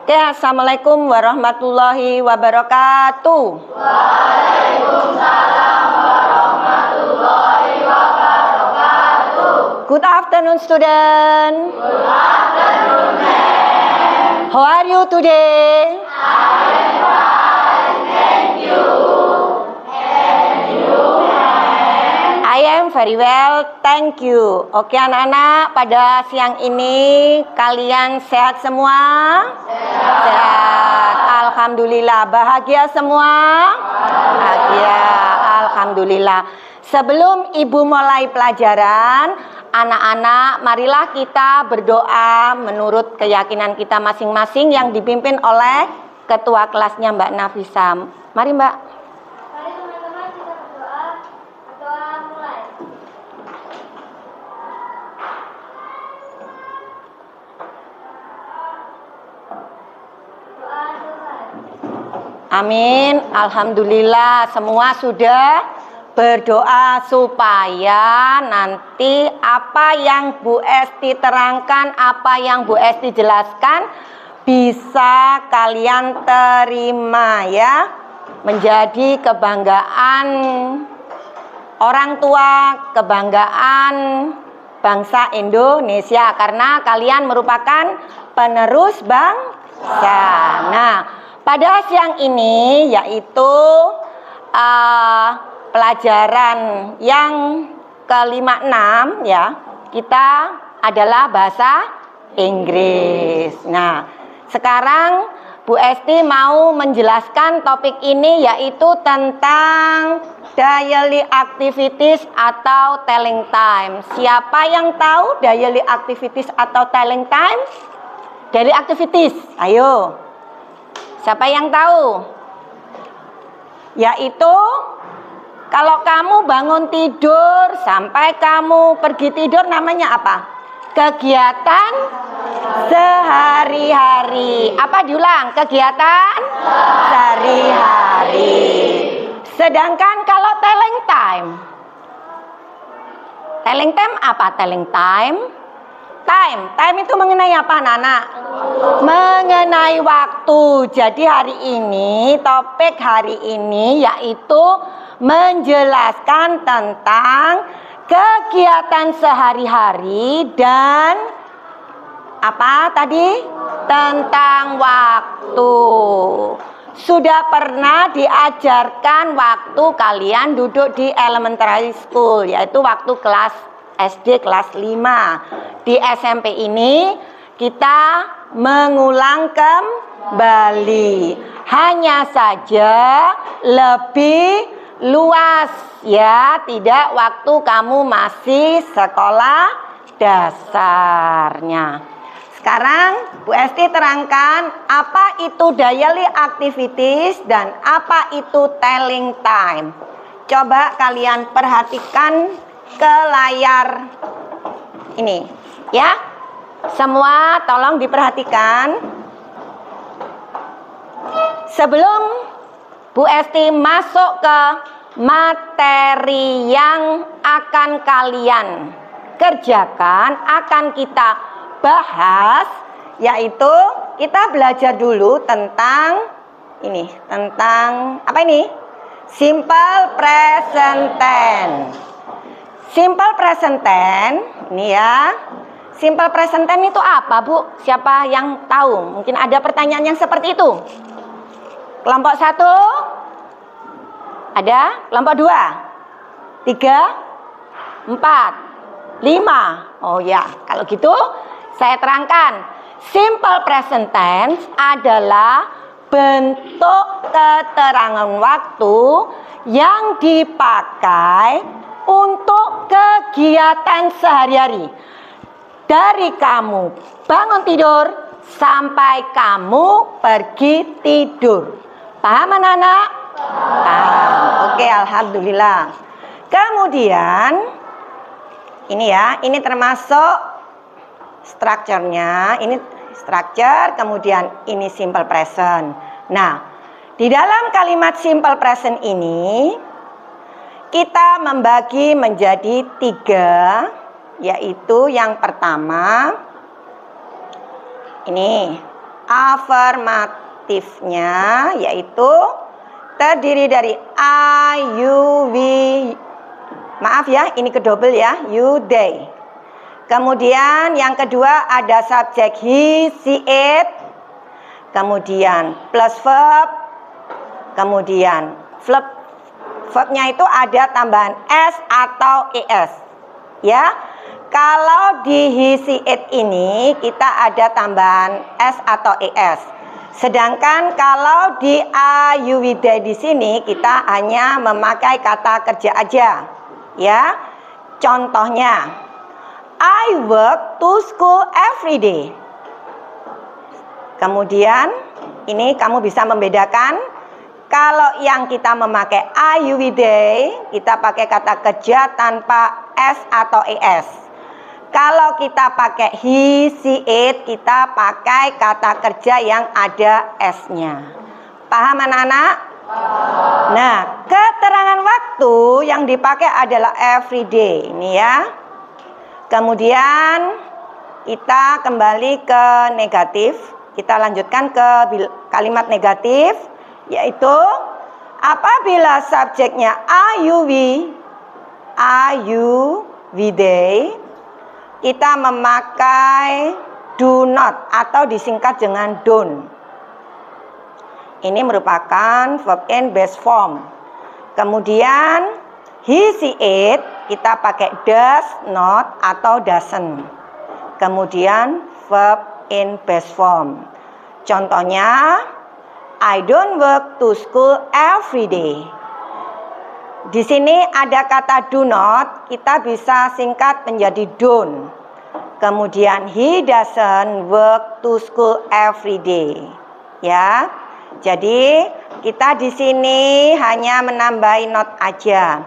Oke, assalamualaikum warahmatullahi wabarakatuh. Waalaikumsalam warahmatullahi wabarakatuh. Good afternoon, student. Good afternoon, ma'am. How are you today? I am fine, thank you. And you, ma'am? I am very well, thank you. Oke anak-anak, pada siang ini kalian sehat semua? Sehat. Alhamdulillah. Bahagia semua? Bahagia. Alhamdulillah. Sebelum ibu mulai pelajaran, anak-anak marilah kita berdoa menurut keyakinan kita masing-masing yang dipimpin oleh ketua kelasnya Mbak Nafisa. Mari Mbak. Mari teman-teman kita berdoa. Doa mulai. Doa selesai. Amin. Alhamdulillah semua sudah berdoa supaya nanti apa yang Bu Esti terangkan, apa yang Bu Esti jelaskan bisa kalian terima ya. Menjadi kebanggaan orang tua, kebanggaan bangsa Indonesia karena kalian merupakan penerus bangsa. Nah, pada siang ini yaitu pelajaran yang ke-56 ya, kita adalah bahasa Inggris. Nah, sekarang Bu Esti mau menjelaskan topik ini yaitu tentang daily activities atau telling time. Siapa yang tahu daily activities atau telling time? Daily activities, ayo. Siapa yang tahu? Yaitu kalau kamu bangun tidur sampai kamu pergi tidur namanya apa? Kegiatan sehari-hari. Apa diulang? Kegiatan sehari-hari. Sedangkan kalau telling time. Telling time apa telling time? Time itu mengenai apa, Nana? Mengenai waktu. Jadi hari ini, topik hari ini yaitu menjelaskan tentang kegiatan sehari-hari dan apa tadi? Tentang waktu. Sudah pernah diajarkan waktu kalian duduk di elementary school, yaitu waktu kelas SD kelas 5. Di SMP ini kita mengulang kembali. Hanya saja lebih luas ya, tidak waktu kamu masih sekolah dasarnya. Sekarang Bu Esti terangkan apa itu daily activities dan apa itu telling time. Coba kalian perhatikan ke layar ini ya. Semua tolong diperhatikan. Sebelum Bu Esti masuk ke materi yang akan kalian kerjakan, akan kita bahas, yaitu kita belajar dulu tentang ini, tentang apa ini? Simple present tense. Simple present tense, ini ya. Simple present tense itu apa, Bu? Siapa yang tahu? Mungkin ada pertanyaan yang seperti itu. Kelompok 1? Ada? Kelompok 2? 3? 4? 5? Oh ya, kalau gitu saya terangkan. Simple present tense adalah bentuk keterangan waktu yang dipakai untuk kegiatan sehari-hari. Dari kamu bangun tidur sampai kamu pergi tidur. Paham anak-anak? Paham. Oke, alhamdulillah. Kemudian ini ya, ini termasuk strukturnya. Ini structure, kemudian ini simple present. Nah, di dalam kalimat simple present ini kita membagi menjadi 3, yaitu yang pertama ini Afirmatifnya yaitu terdiri dari I, you, we. Maaf ya, ini kedouble ya, you, they. Kemudian yang kedua ada subjek he, she, it. Kemudian plus verb. Kemudian verbnya itu ada tambahan s atau es. Ya. Kalau di he, she, it ini kita ada tambahan s atau es. Sedangkan kalau di I, you, we, they di sini kita hanya memakai kata kerja aja. Ya. Contohnya, I work to school every day. Kemudian ini kamu bisa membedakan. Kalau yang kita memakai I, you, we, they, kita pakai kata kerja tanpa s atau es. Kalau kita pakai he, she, it, kita pakai kata kerja yang ada s-nya. Paham anak-anak? Nah, keterangan waktu yang dipakai adalah every day. Ini ya. Kemudian kita kembali ke negatif. Kita lanjutkan ke kalimat negatif, yaitu apabila subjeknya are you, we, they, kita memakai do not atau disingkat dengan don't. Ini merupakan verb in base form. Kemudian he, she, it, kita pakai does not atau doesn't. Kemudian verb in base form. Contohnya, I don't work to school every day. Di sini ada kata do not, kita bisa singkat menjadi don't. Kemudian he doesn't work to school every day. Ya. Jadi kita di sini hanya menambahi not aja.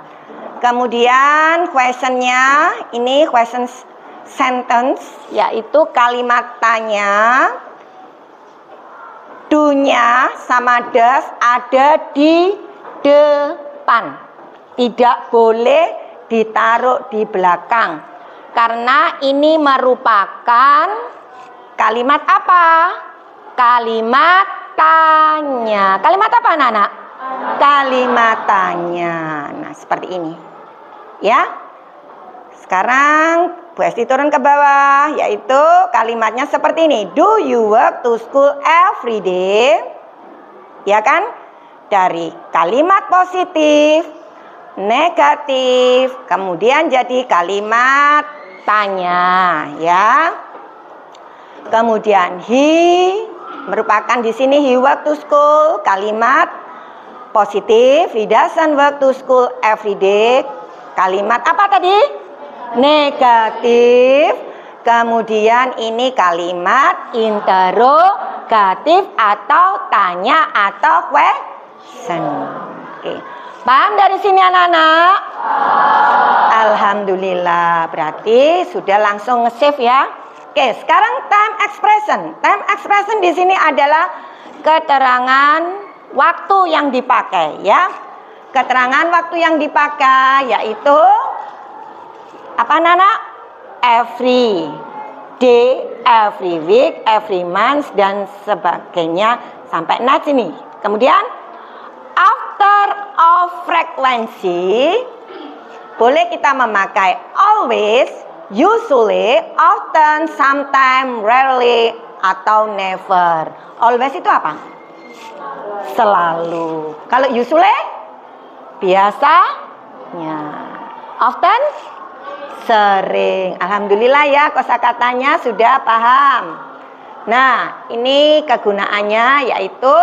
Kemudian questionnya, ini question sentence, yaitu kalimat tanya. Do-nya sama does ada di depan. Tidak boleh ditaruh di belakang. Karena ini merupakan kalimat apa? Kalimat tanya. Kalimat apa anak-anak? Kalimat tanya. Nah, seperti ini. Ya. Sekarang Bu Esti turun ke bawah, yaitu kalimatnya seperti ini. Do you work to school every day? Ya kan? Dari kalimat positif, negatif, kemudian jadi kalimat tanya, ya. Kemudian he merupakan di sini he work to school, kalimat positif. He doesn't work to school every day. Kalimat apa tadi? Negatif. Kemudian ini kalimat interrogatif atau tanya atau question. Oke. Paham dari sini anak-anak? Alhamdulillah. Berarti sudah langsung nge-save ya. Oke, sekarang time expression. Time expression di sini adalah keterangan waktu yang dipakai ya. Keterangan waktu yang dipakai yaitu apa anak-anak? Every day, every week, every month dan sebagainya sampai next ini. Kemudian after of frequency boleh kita memakai always, usually, often, sometime, rarely atau never. Always itu apa? Selalu. Kalau usually biasanya. Often sering. Alhamdulillah ya, kosakatanya sudah paham. Nah, ini kegunaannya yaitu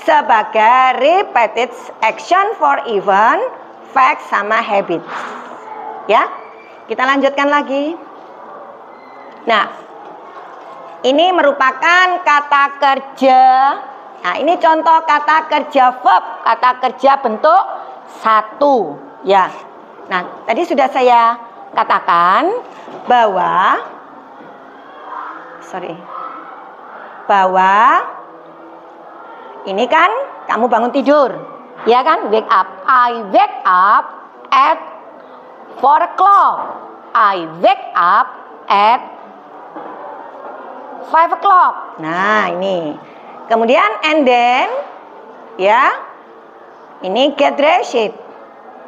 sebagai repeated action for event, fact sama habit. Ya. Kita lanjutkan lagi. Nah, ini merupakan kata kerja. Nah, ini contoh kata kerja verb, kata kerja bentuk satu. Ya. Nah, tadi sudah saya katakan bahwa ini kan kamu bangun tidur, ya kan? Wake up. I wake up at 4 o'clock. I wake up at 5 o'clock. Nah, ini. Kemudian and then ya. Ini get dressed.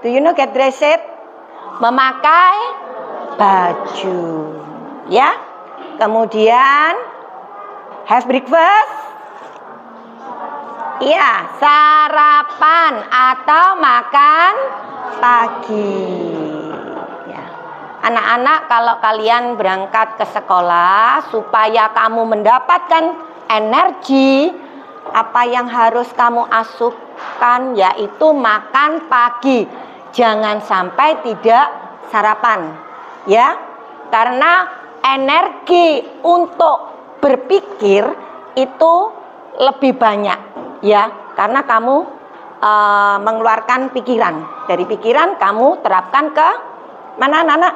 Do you know get dressed? Memakai baju. Ya. Kemudian have breakfast. Iya, sarapan atau makan pagi. Ya. Anak-anak, kalau kalian berangkat ke sekolah supaya kamu mendapatkan energi, apa yang harus kamu asuhkan yaitu makan pagi. Jangan sampai tidak sarapan. Ya. Karena energi untuk berpikir itu lebih banyak, ya, karena kamu mengeluarkan pikiran. Dari pikiran kamu terapkan ke mana, anak-anak?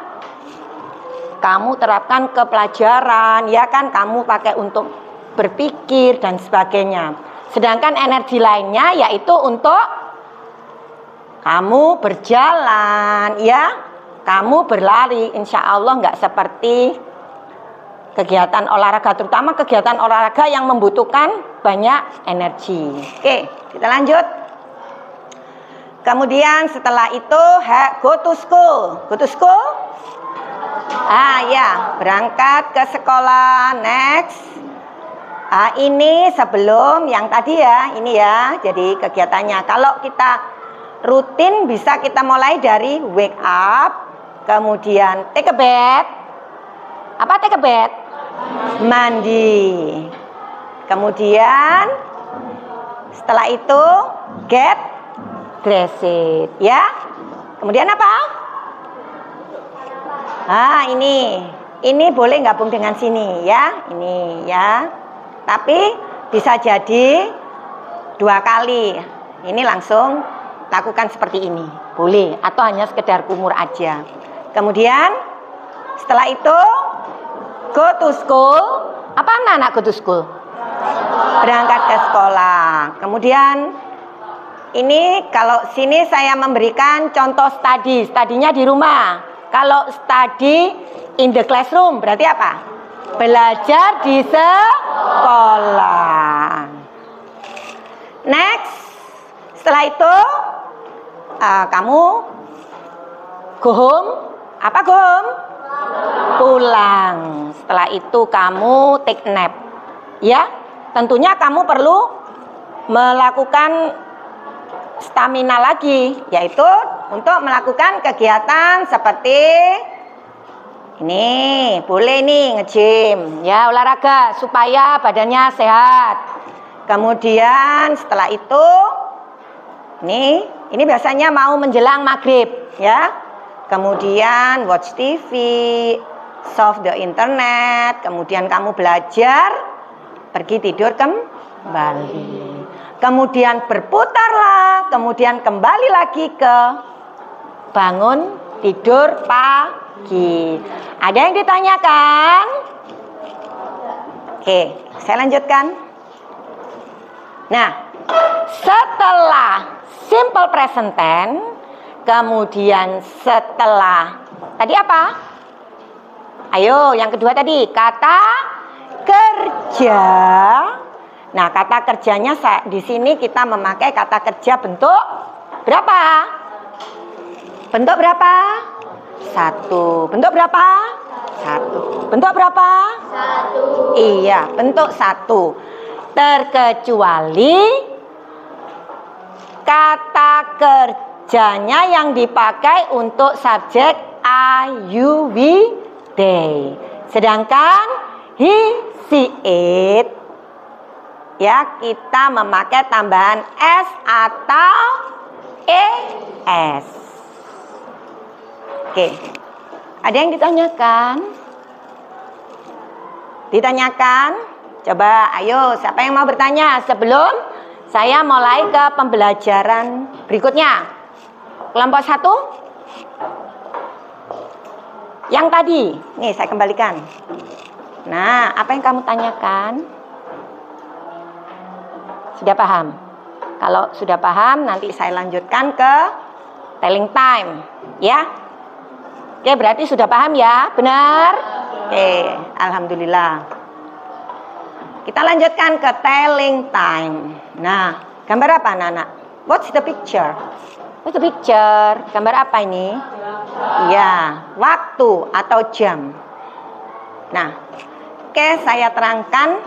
Kamu terapkan ke pelajaran, ya kan? Kamu pakai untuk berpikir dan sebagainya. Sedangkan energi lainnya yaitu untuk kamu berjalan, ya, kamu berlari. Insya Allah nggak seperti kegiatan olahraga, terutama kegiatan olahraga yang membutuhkan banyak energi. Oke, kita lanjut. Kemudian setelah itu go to school. Go to school? Ya, berangkat ke sekolah. Next. Ini sebelum yang tadi ya, ini ya. Jadi kegiatannya. Kalau kita rutin bisa kita mulai dari wake up, kemudian take a bath. Apa take a bath? Mandi. Kemudian setelah itu get dressed, ya. Kemudian apa? Ini boleh gabung dengan sini, ya. Ini ya. Tapi bisa jadi 2 kali. Ini langsung lakukan seperti ini, boleh. Atau hanya sekedar kumur aja. Kemudian setelah itu go to school. Apa anak go to school? Berangkat ke sekolah. Kemudian ini kalau sini saya memberikan contoh study. Studinya di rumah. Kalau study in the classroom berarti apa? Belajar di sekolah. Next. Setelah itu kamu go home. Apa go home? Pulang. Setelah itu kamu take nap. Ya, tentunya kamu perlu melakukan stamina lagi, yaitu untuk melakukan kegiatan seperti ini. Boleh nih nge-gym, ya, olahraga supaya badannya sehat. Kemudian setelah itu ini biasanya mau menjelang maghrib, ya. Kemudian watch TV, surf the internet, kemudian kamu belajar, pergi tidur kembali. Kemudian berputarlah, kemudian kembali lagi ke bangun tidur pagi. Ada yang ditanyakan? Oke, saya lanjutkan. Nah, setelah simple present tense, kemudian setelah tadi apa? Ayo, yang kedua tadi kata kerja. Nah, kata kerjanya di sini kita memakai kata kerja bentuk berapa? Bentuk berapa? 1. Bentuk berapa? 1. Bentuk berapa? 1. Iya, bentuk 1. Terkecuali kata kerjanya yang dipakai untuk subjek I, you, we, they. Sedangkan he, she, it, ya, kita memakai tambahan s atau es. Oke. Ada yang ditanyakan? Ditanyakan? Coba, ayo, siapa yang mau bertanya sebelum saya mulai ke pembelajaran berikutnya? Kelompok 1? Yang tadi, nih saya kembalikan. Nah, apa yang kamu tanyakan? Sudah paham? Kalau sudah paham, nanti saya lanjutkan ke telling time, ya. Oke, berarti sudah paham ya? Benar? Oke, alhamdulillah. kita lanjutkan ke telling time. Nah, gambar apa anak-anak? What's the picture? What's the picture? Gambar apa ini? Ya, waktu atau jam. Nah, oke, saya terangkan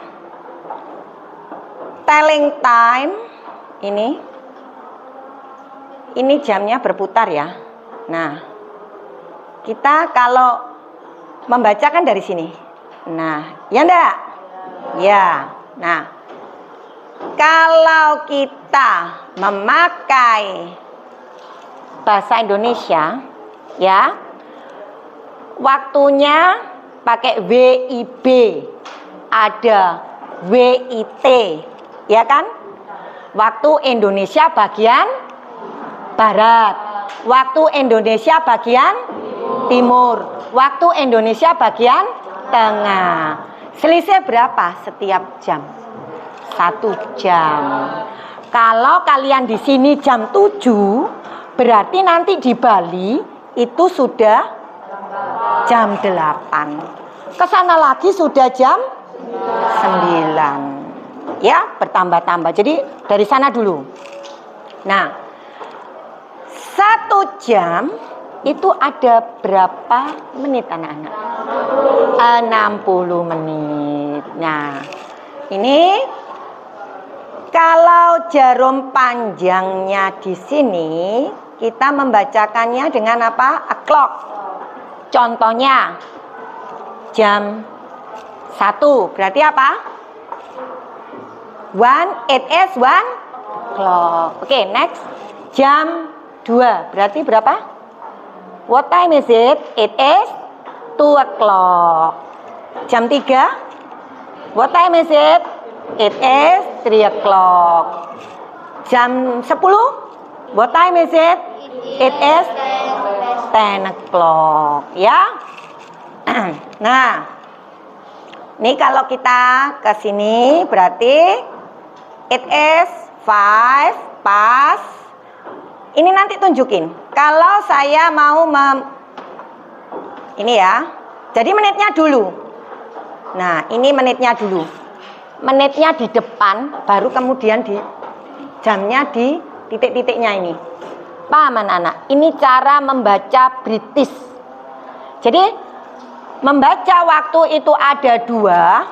telling time ini jamnya berputar ya. Nah, kita kalau membacakan dari sini. Nah, ya enggak? Ya. Nah, kalau kita memakai bahasa Indonesia ya, waktunya pakai WIB, ada WIT, ya kan? Waktu Indonesia bagian barat, waktu Indonesia bagian timur, waktu Indonesia bagian tengah. Selisih berapa setiap jam? 1 jam. Kalau kalian di sini jam 7, berarti nanti di Bali itu sudah jam 8. Kesana lagi sudah jam 9. Ya, bertambah-tambah. Jadi dari sana dulu. Nah, 1 jam itu ada berapa menit anak-anak? 60 menit. Nah, ini kalau jarum panjangnya di sini, kita membacakannya dengan apa? A clock. Contohnya, jam 1, berarti apa? 1, it is 1 clock. Oke, next. Jam 2, berarti berapa? What time is it? It is 2 o'clock. Jam 3, what time is it? It is 3 o'clock. Jam 10, what time is it? It is 10 o'clock. Ya. Nah, ini kalau kita ke sini berarti it is 5 past. Ini nanti tunjukin. Kalau saya mau ini ya. Jadi menitnya dulu. Nah, ini menitnya dulu. Menitnya di depan, baru kemudian di jamnya di titik-titiknya ini. Paham anak-anak? Ini cara membaca British. Jadi membaca waktu itu ada dua.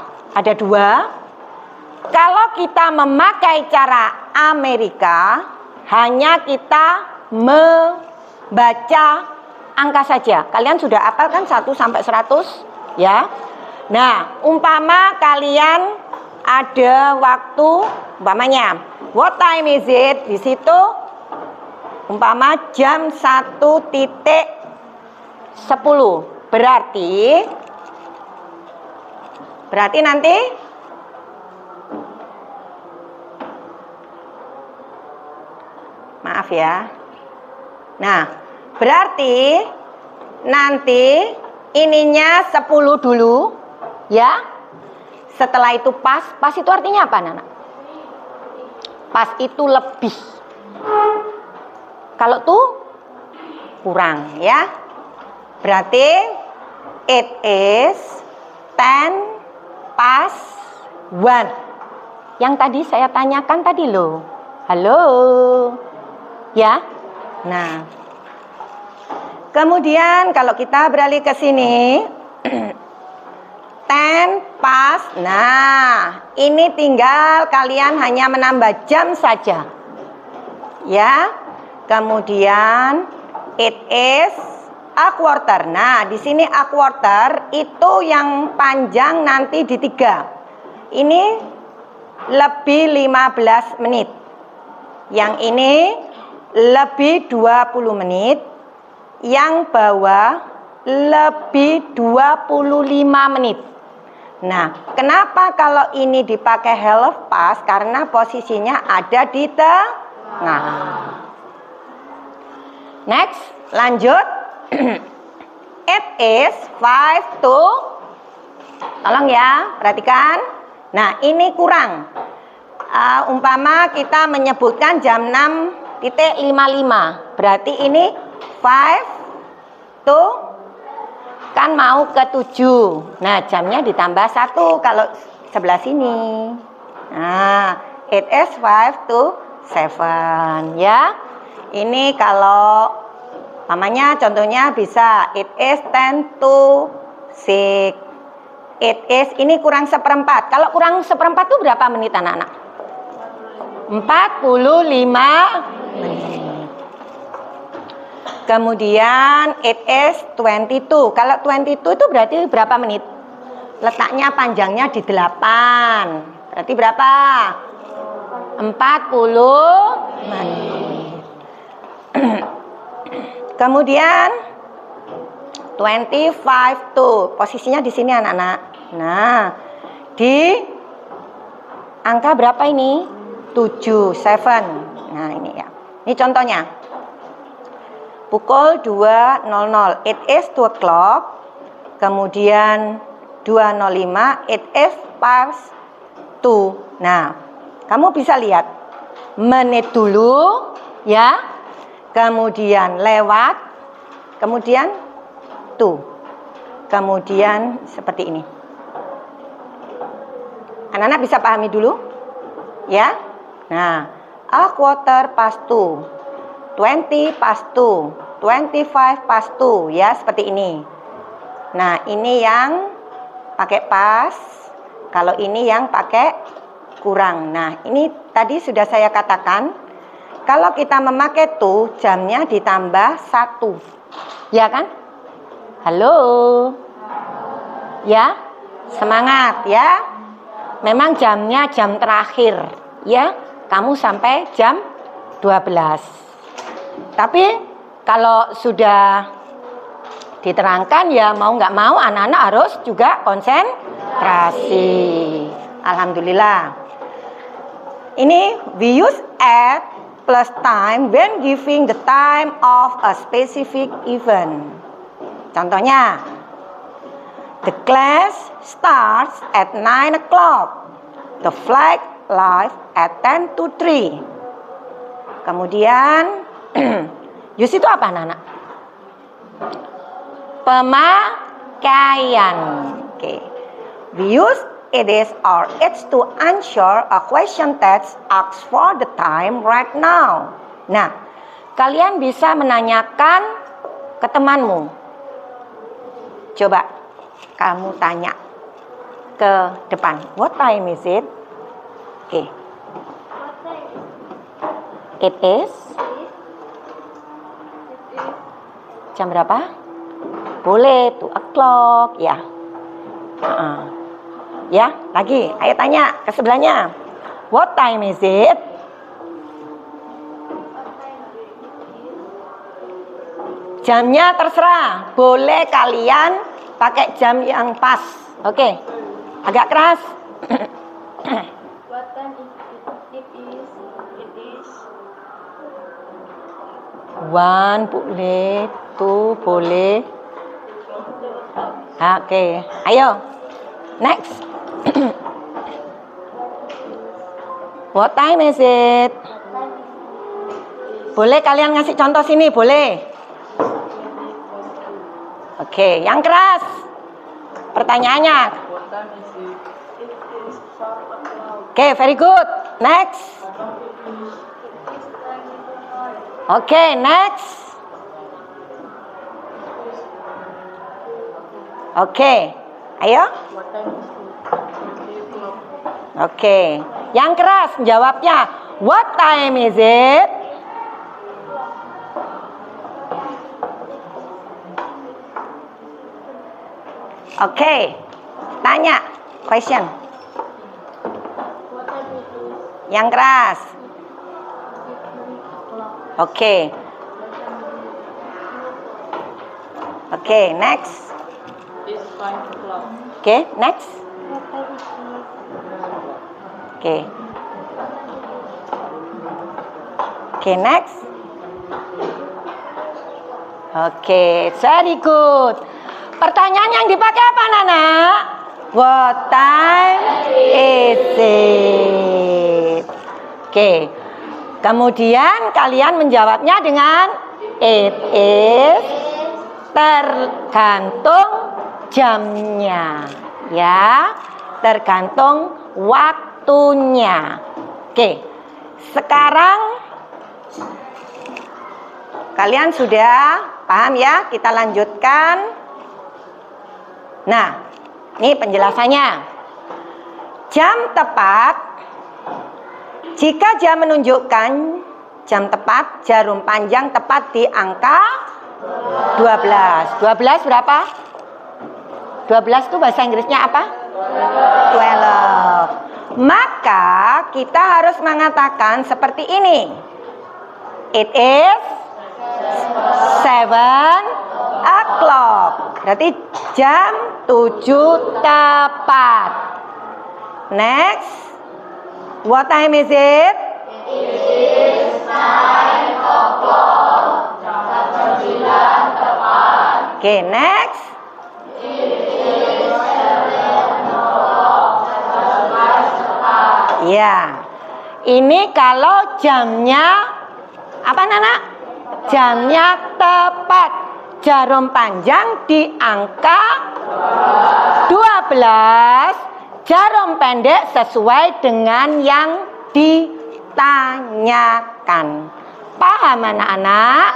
Kalau kita memakai cara Amerika, hanya kita membaca angka saja. Kalian sudah hafal kan 1 sampai 100? Ya. Nah, umpama kalian ada waktu, umpamanya, what time is it? Di situ, umpama jam 1:10. Berarti nanti maaf ya. Nah, berarti nanti ininya 10 dulu ya. Setelah itu pas itu artinya apa, Nana? Pas itu lebih. Kalau tuh kurang ya. Berarti it is 10 past 1. Yang tadi saya tanyakan tadi loh. Halo. Ya. Nah. Kemudian kalau kita beralih ke sini 10 past. Nah, ini tinggal kalian hanya menambah jam saja. Ya. Kemudian it is a quarter. Nah, di sini a quarter itu yang panjang nanti di 3. Ini lebih 15 menit. Yang ini lebih 20 menit. Yang bawah lebih 25 menit. Nah, kenapa kalau ini dipakai half past? Karena posisinya ada di tengah. Next, lanjut. It is 5 to, tolong ya, perhatikan. Nah, ini kurang. Umpama kita menyebutkan jam 6:55. Berarti ini 5 to, kan mau ke 7. Nah, jamnya ditambah 1. Kalau sebelah sini. Nah, it is 5 to 7 ya. Ini kalau namanya contohnya bisa it is 10 to 6. It is ini kurang seperempat. Kalau kurang seperempat itu berapa menit anak-anak? 45 menit. Kemudian it is 22. Kalau 22 itu berarti berapa menit? Letaknya panjangnya di 8. Berarti berapa? 40 menit. Kemudian 25 to. Posisinya di sini anak-anak. Nah, di angka berapa ini? 7, 7. Nah, ini ya. Ini contohnya. Pukul 2.00. It is 2 o'clock. Kemudian 2.05. It is past 2. Nah, kamu bisa lihat menit dulu ya. Kemudian lewat, kemudian tuh, kemudian seperti ini. Anak-anak bisa pahami dulu, ya. Nah, a quarter past 2, 20 past 2, 25 past 2, ya seperti ini. Nah, ini yang pakai pas, kalau ini yang pakai kurang. Nah, ini tadi sudah saya katakan. Kalau kita memakai tuh, jamnya ditambah 1. Ya kan? Halo? Ya? Semangat ya? Memang jamnya jam terakhir. Ya? Kamu sampai jam 12. Tapi kalau sudah diterangkan ya mau nggak mau anak-anak harus juga konsentrasi. Alhamdulillah. Ini we use at plus time when giving the time of a specific event. Contohnya, the class starts at 9 o'clock. The flag live at 10 to 3. Kemudian, use itu apa anak-anak? Pemakaian. Okay. We use it is or it's to answer a question that asks for the time right now. Nah, kalian bisa menanyakan ke temanmu. Coba kamu tanya ke depan. What time is it? Oke. It is. Jam berapa? Boleh 2 o'clock ya. Ya, lagi. Ayo tanya ke sebelahnya. What time is it? Jamnya terserah. Boleh kalian pakai jam yang pas. Oke. Agak keras. What time is it? It is. 1 boleh. 2 boleh. Oke. Ayo. Next. What time is it? Boleh kalian ngasih contoh sini, boleh? Oke, yang keras. Pertanyaannya. Oke, very good. Next. Oke, next. Oke, ayo. Oke, yang keras jawabnya. What time is it? Oke, tanya, question. Yang keras. Oke. Oke, next. Oke, next. Oke. Oke, next. Oke, very good. Pertanyaan yang dipakai apa, Nana? What time is it? Oke. Kemudian kalian menjawabnya dengan it is, tergantung jamnya, ya. tergantung waktunya. Oke, sekarang kalian sudah paham ya? Kita lanjutkan. Nah, ini penjelasannya. Jam tepat, jika jam menunjukkan jam tepat, jarum panjang tepat di angka 12. 12 berapa? 12 itu bahasa Inggrisnya apa? 12. Maka kita harus mengatakan seperti ini. It is 7 o'clock. Berarti jam 7 tepat. Next. What time is it? It is 9 o'clock. Jam 9 tepat. Oke, next. It is 7 o'clock. Jam 11 tepat. Ya. Ini kalau jamnya apa, Nana? Jamnya tepat. Jarum panjang di angka 12. Jarum pendek sesuai dengan yang ditanyakan. Paham anak-anak?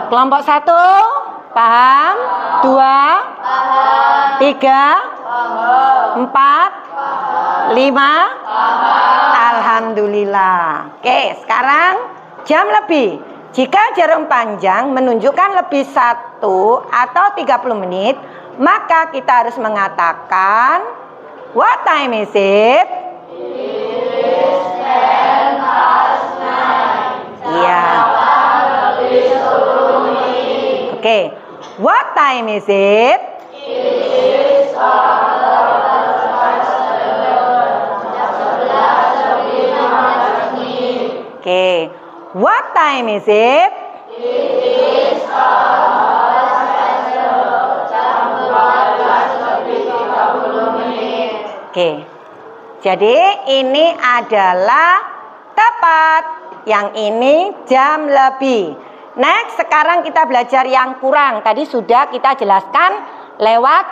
Kelompok 1 paham? 2, 3, 4, 5. Alhamdulillah. Oke, sekarang jam lebih. Jika jarum panjang menunjukkan lebih 1 atau 30 menit, maka kita harus mengatakan, what time is it? Iya. Oke, what time is it? Oke, what time is it? Oke, jadi ini adalah tepat, yang ini jam lebih. Next, sekarang kita belajar yang kurang. Tadi sudah kita jelaskan lewat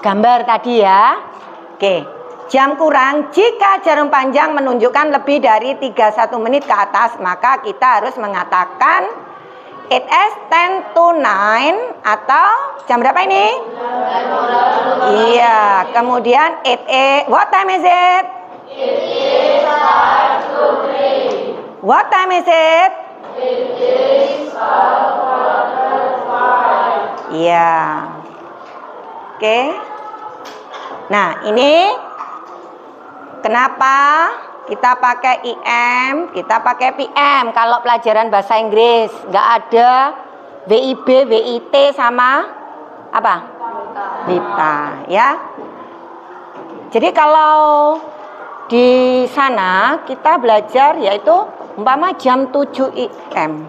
gambar tadi ya. Oke, jam kurang, jika jarum panjang menunjukkan lebih dari 31 menit ke atas, maka kita harus mengatakan it is 10 to 9 atau jam berapa ini? Iya, kemudian what time is it? It is 5 to 3. What time is it? It is 5:45. Iya. Oke. Nah, ini kenapa kita pakai IM, kita pakai PM kalau pelajaran bahasa Inggris. Nggak ada WIB, WIT sama apa? Wita, ya. Jadi kalau di sana kita belajar yaitu umpama jam 7 IM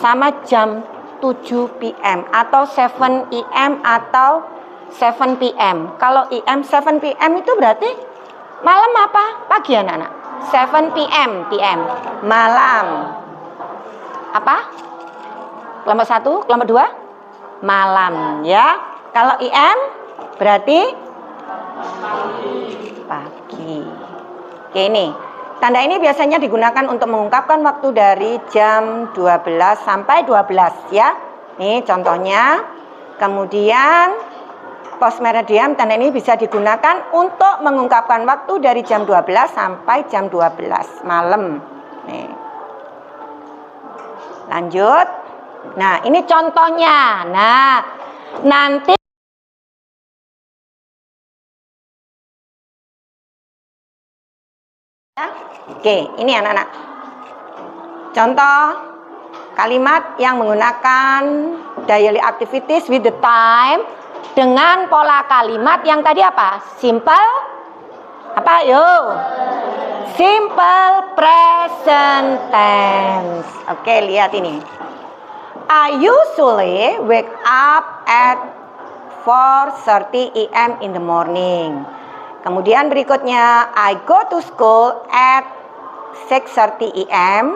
sama jam 7 PM atau 7 IM atau 7 PM. Kalau IM 7 PM itu berarti malam apa? Pagi anak-anak. 7 PM, malam. Apa? Kelompok 1, kelompok 2? Malam, ya. Kalau IM berarti pagi. Oke, ini. Tanda ini biasanya digunakan untuk mengungkapkan waktu dari jam 12 sampai 12, ya. Ini contohnya. Kemudian post meridian, tanda ini bisa digunakan untuk mengungkapkan waktu dari jam 12 sampai jam 12 malam. Nih. Lanjut. Nah, ini contohnya. Nah, nanti oke, ini anak-anak. Contoh kalimat yang menggunakan daily activities with the time dengan pola kalimat yang tadi apa? Simple apa? Yuk. Simple present tense. Oke, lihat ini. I usually wake up at 4:30 AM in the morning. Kemudian berikutnya, I go to school at 6:30 AM.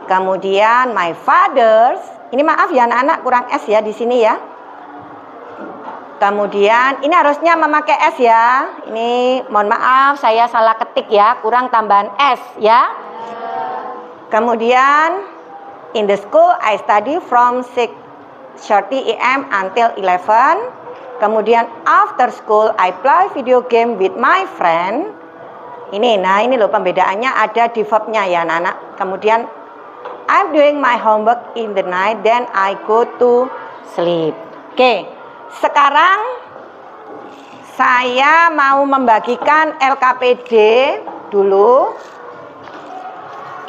Kemudian my father's, ini maaf ya anak-anak kurang S ya di sini ya. Kemudian ini harusnya memakai S ya. Ini mohon maaf saya salah ketik ya, kurang tambahan S ya. Kemudian in the school I study from 6:30 AM until 11. Kemudian after school I play video game with my friend. Ini loh pembedaannya ada di verbnya ya anak-anak. Kemudian I'm doing my homework in the night, then I go to sleep. Oke, sekarang saya mau membagikan LKPD dulu.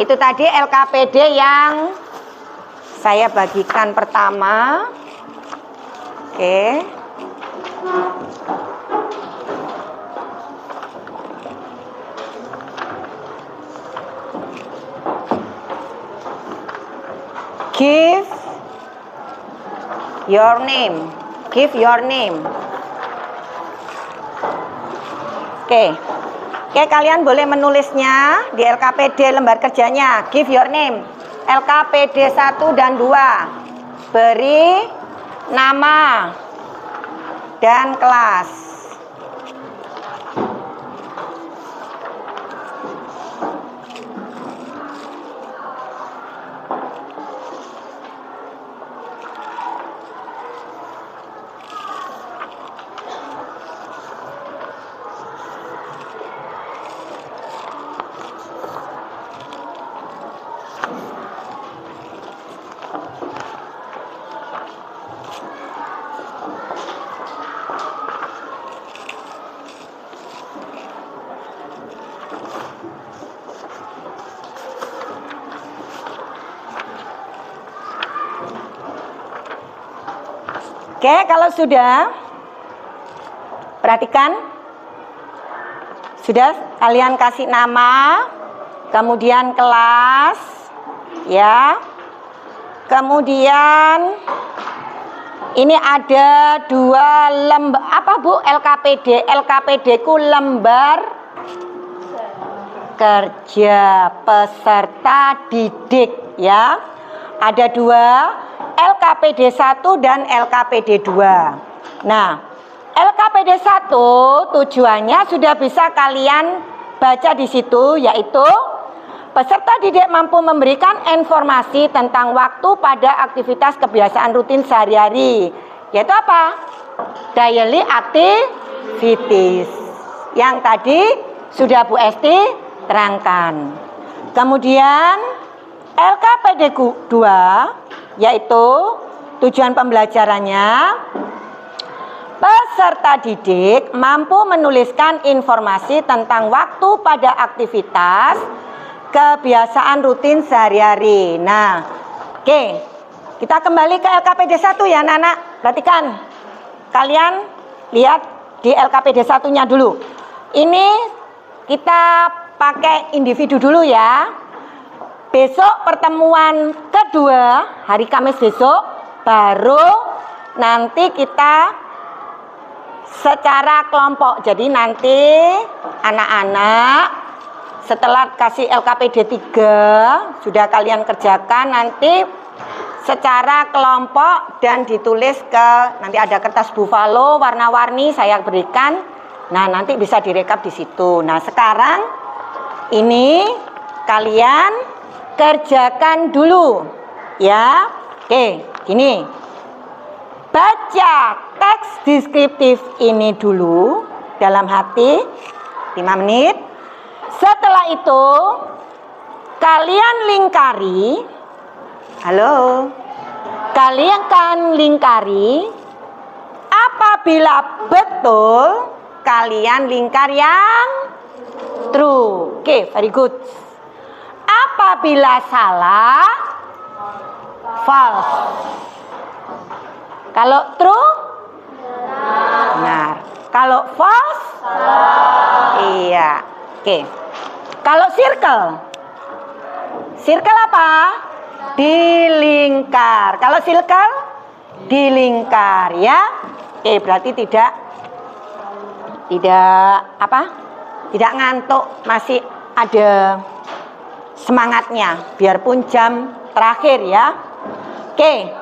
Itu tadi LKPD yang saya bagikan pertama. Oke. Give your name. Give your name. Oke, kalian boleh menulisnya di LKPD lembar kerjanya. Give your name. LKPD 1 dan 2. Beri nama dan kelas. Oke, kalau sudah, perhatikan. Sudah kalian kasih nama, kemudian kelas, ya. Kemudian ini ada 2 lembar, apa Bu? LKPD. LKPD ku lembar kerja peserta didik, ya. Ada 2. LKPD 1 dan LKPD 2. Nah, LKPD 1 tujuannya sudah bisa kalian baca di situ, yaitu peserta didik mampu memberikan informasi tentang waktu pada aktivitas kebiasaan rutin sehari-hari. Yaitu apa? Daily activities. Yang tadi sudah Bu Esti terangkan. Kemudian LKPD 2 yaitu tujuan pembelajarannya, peserta didik mampu menuliskan informasi tentang waktu pada aktivitas kebiasaan rutin sehari-hari. Nah, oke, kita kembali ke LKPD 1 ya anak-anak. Perhatikan, kalian lihat di LKPD 1-nya dulu. Ini kita pakai individu dulu ya. Besok pertemuan kedua, hari Kamis besok, baru nanti kita secara kelompok. Jadi nanti anak-anak setelah kasih LKPD 3, sudah kalian kerjakan nanti secara kelompok dan ditulis ke, nanti ada kertas buffalo warna-warni saya berikan. Nah, nanti bisa direkap di situ. Nah, sekarang ini kalian kerjakan dulu ya. Oke, gini. Baca teks deskriptif ini dulu dalam hati 5 menit. Setelah itu kalian lingkari. Halo. Kalian kan lingkari. Apabila betul, kalian lingkar yang true. Oke, very good. Apabila salah, false. Kalau true, benar. Kalau false, iya. Oke. Kalau circle apa? Dilingkar. Kalau circle, dilingkar ya. Oke, berarti tidak apa? Tidak ngantuk, masih ada semangatnya, biarpun jam terakhir ya. Oke.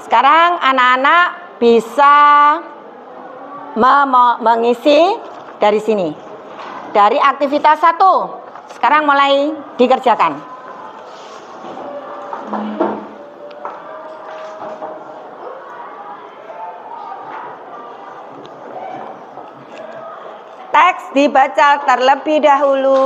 Sekarang anak-anak bisa mengisi dari sini. Dari aktivitas 1. Sekarang mulai dikerjakan. Teks dibaca terlebih dahulu.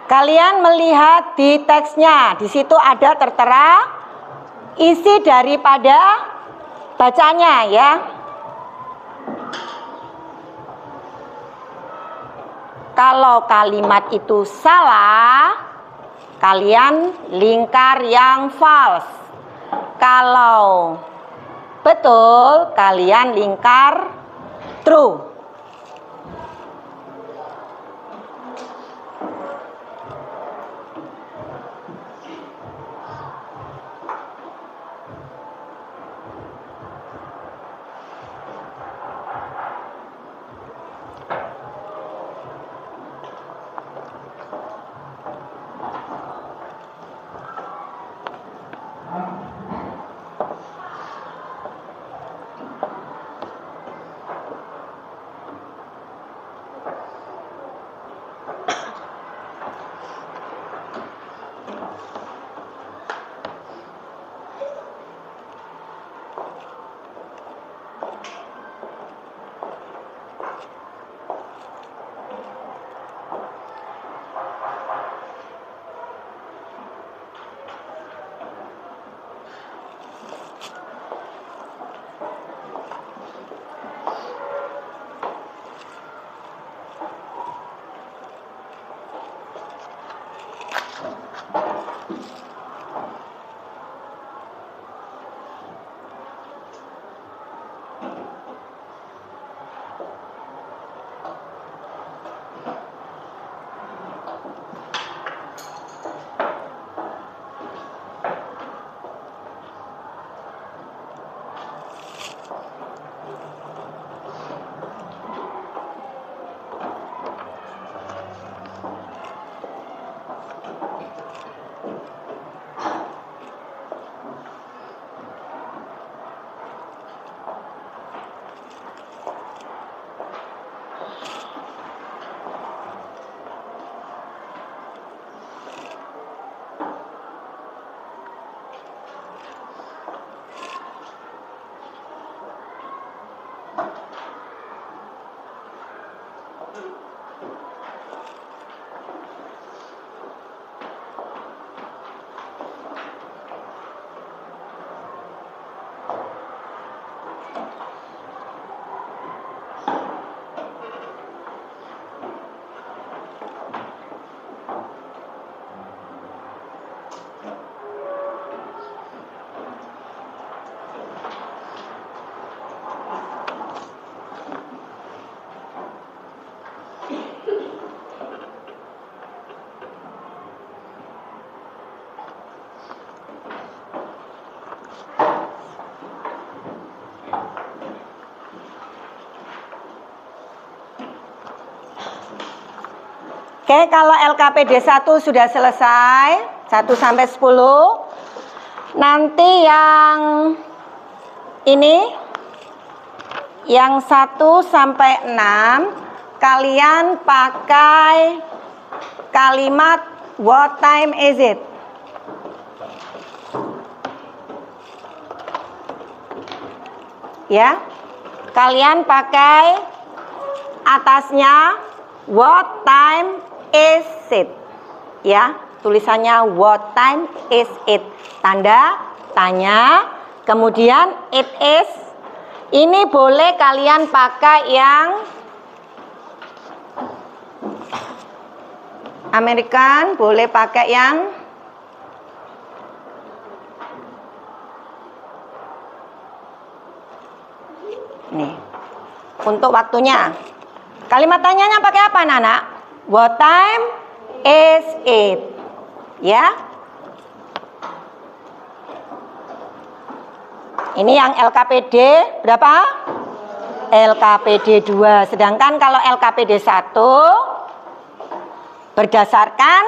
Kalian melihat di teksnya, di situ ada tertera isi daripada bacanya ya. Kalau kalimat itu salah, kalian lingkar yang false. Kalau betul, kalian lingkar true. Oke, kalau LKPD 1 sudah selesai, 1 sampai 10. Nanti yang ini, yang 1 sampai 6, kalian pakai kalimat What time is it? Ya, kalian pakai atasnya what time is it? Ya, tulisannya what time is it? Tanda tanya, kemudian it is. Ini boleh kalian pakai yang American, boleh pakai yang nih. Untuk waktunya. Kalimat tanyanya pakai apa, Nana? What time is it? Ya. Ini yang LKPD berapa? LKPD 2. Sedangkan kalau LKPD 1 berdasarkan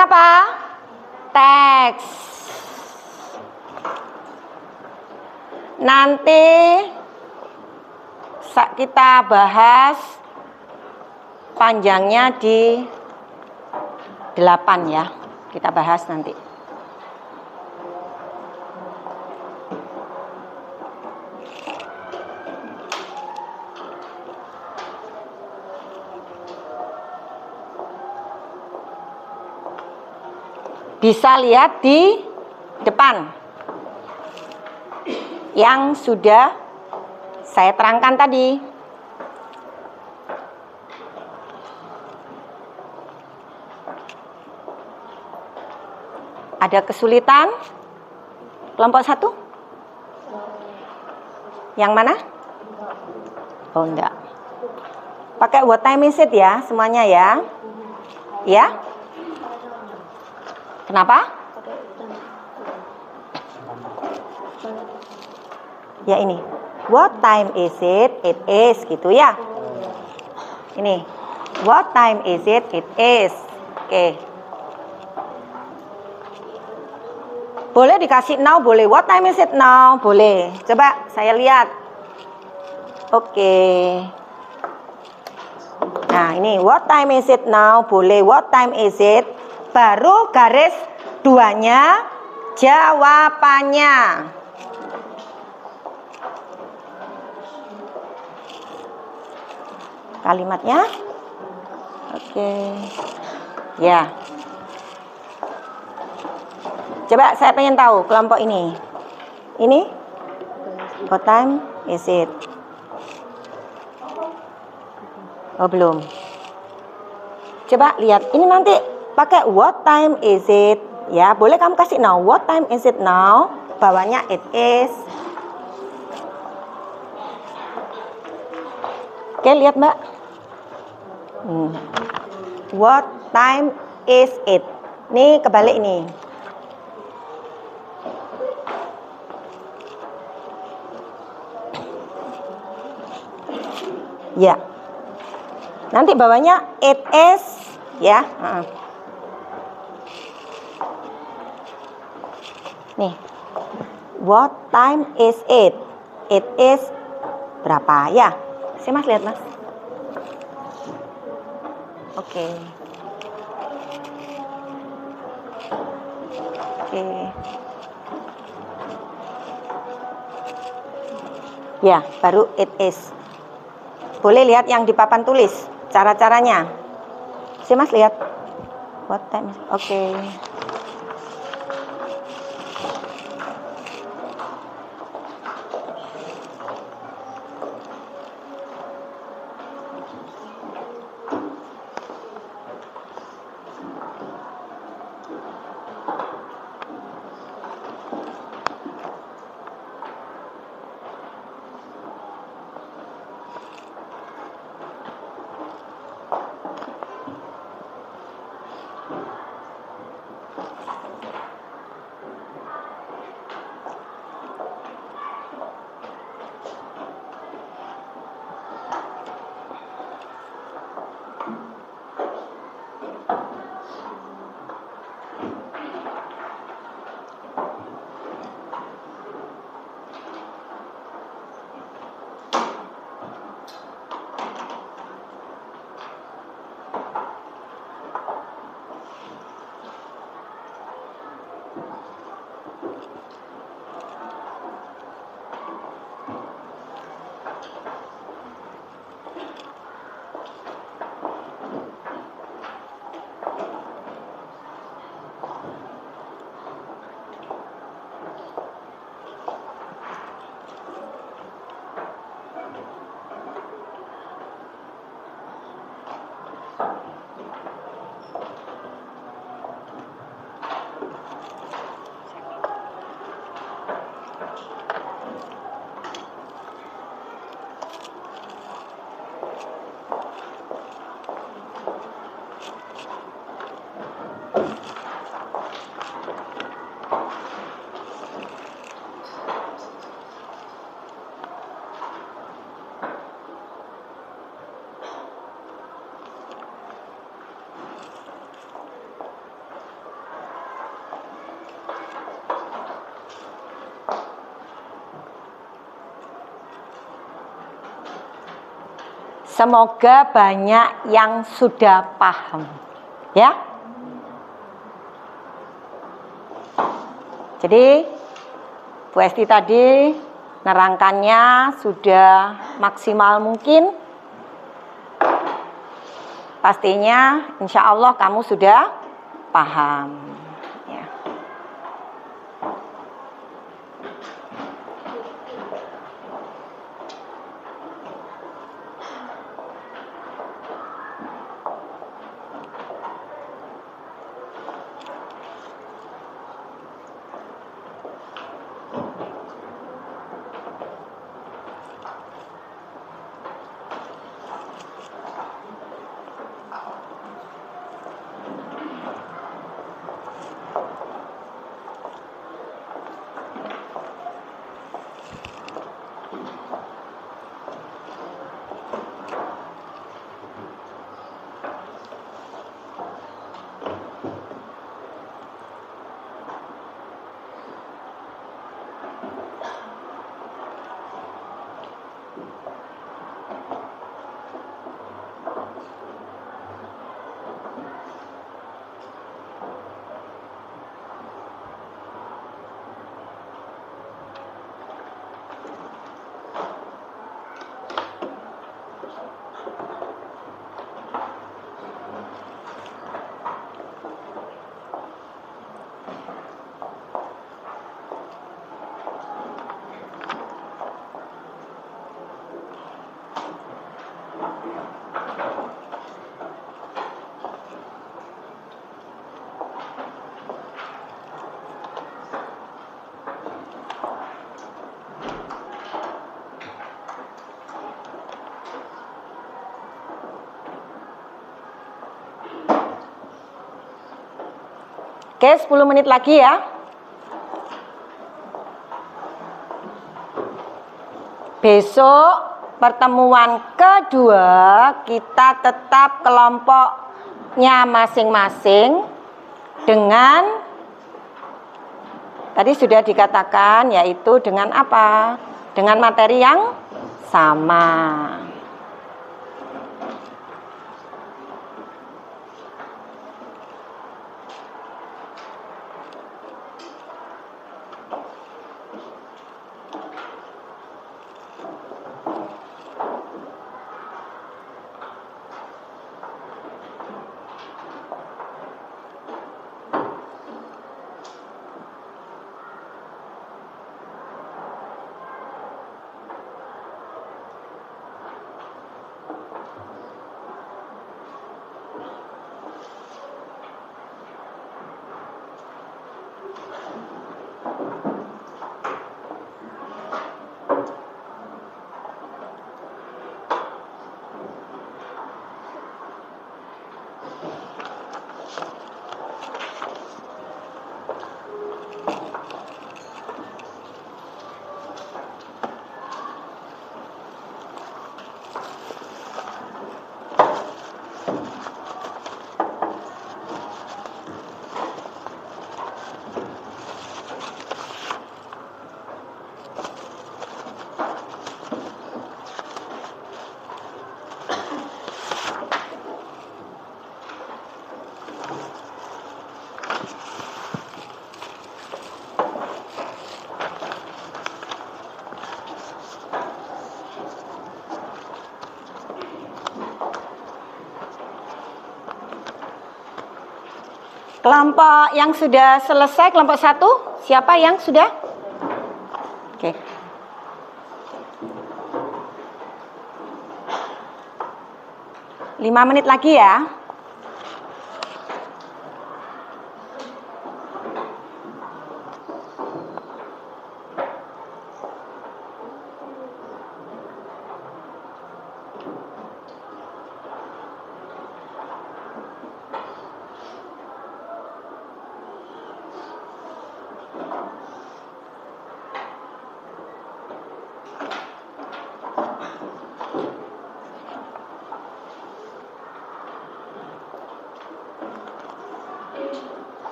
apa? Teks. Nanti kita bahas panjangnya di 8 ya. Kita bahas nanti. Bisa lihat di depan yang sudah saya terangkan tadi. Ada kesulitan? Kelompok 1? Yang mana? Oh enggak. Pakai what time is it ya semuanya ya. Ya? Kenapa? Ya ini. What time is it? It is gitu ya. Ini. What time is it? It is. Oke. Boleh dikasih now, boleh. What time is it now? Boleh. Coba saya lihat. Oke. Nah, ini what time is it now? Boleh. What time is it? Baru garis 2-nya jawabannya. Kalimatnya. Oke. Ya. Coba saya pengen tahu kelompok ini. Ini what time is it? Oh, belum. Coba lihat. Ini nanti pakai what time is it? Ya, boleh kamu kasih now. What time is it now? Bawahnya it is. Oke, lihat Mbak. What time is it? Nih kebalik nih. Ya. Nanti bawahnya it is ya. Nih. What time is it? It is berapa ya? Si Mas lihat Mas. Oke. Oke. Ya, baru it is. Boleh lihat yang di papan tulis cara-caranya. Si Mas lihat. What time is? Oke. Semoga banyak yang sudah paham. Ya. Jadi Bu Esti tadi nerangkannya sudah maksimal mungkin. Pastinya insya Allah kamu sudah paham. Ya. Oke, 10 menit lagi ya. Besok pertemuan kedua kita tetap kelompoknya masing-masing dengan tadi sudah dikatakan yaitu dengan apa? Dengan materi yang sama. Kelompok yang sudah selesai, kelompok 1, siapa yang sudah? Oke. Lima menit lagi ya.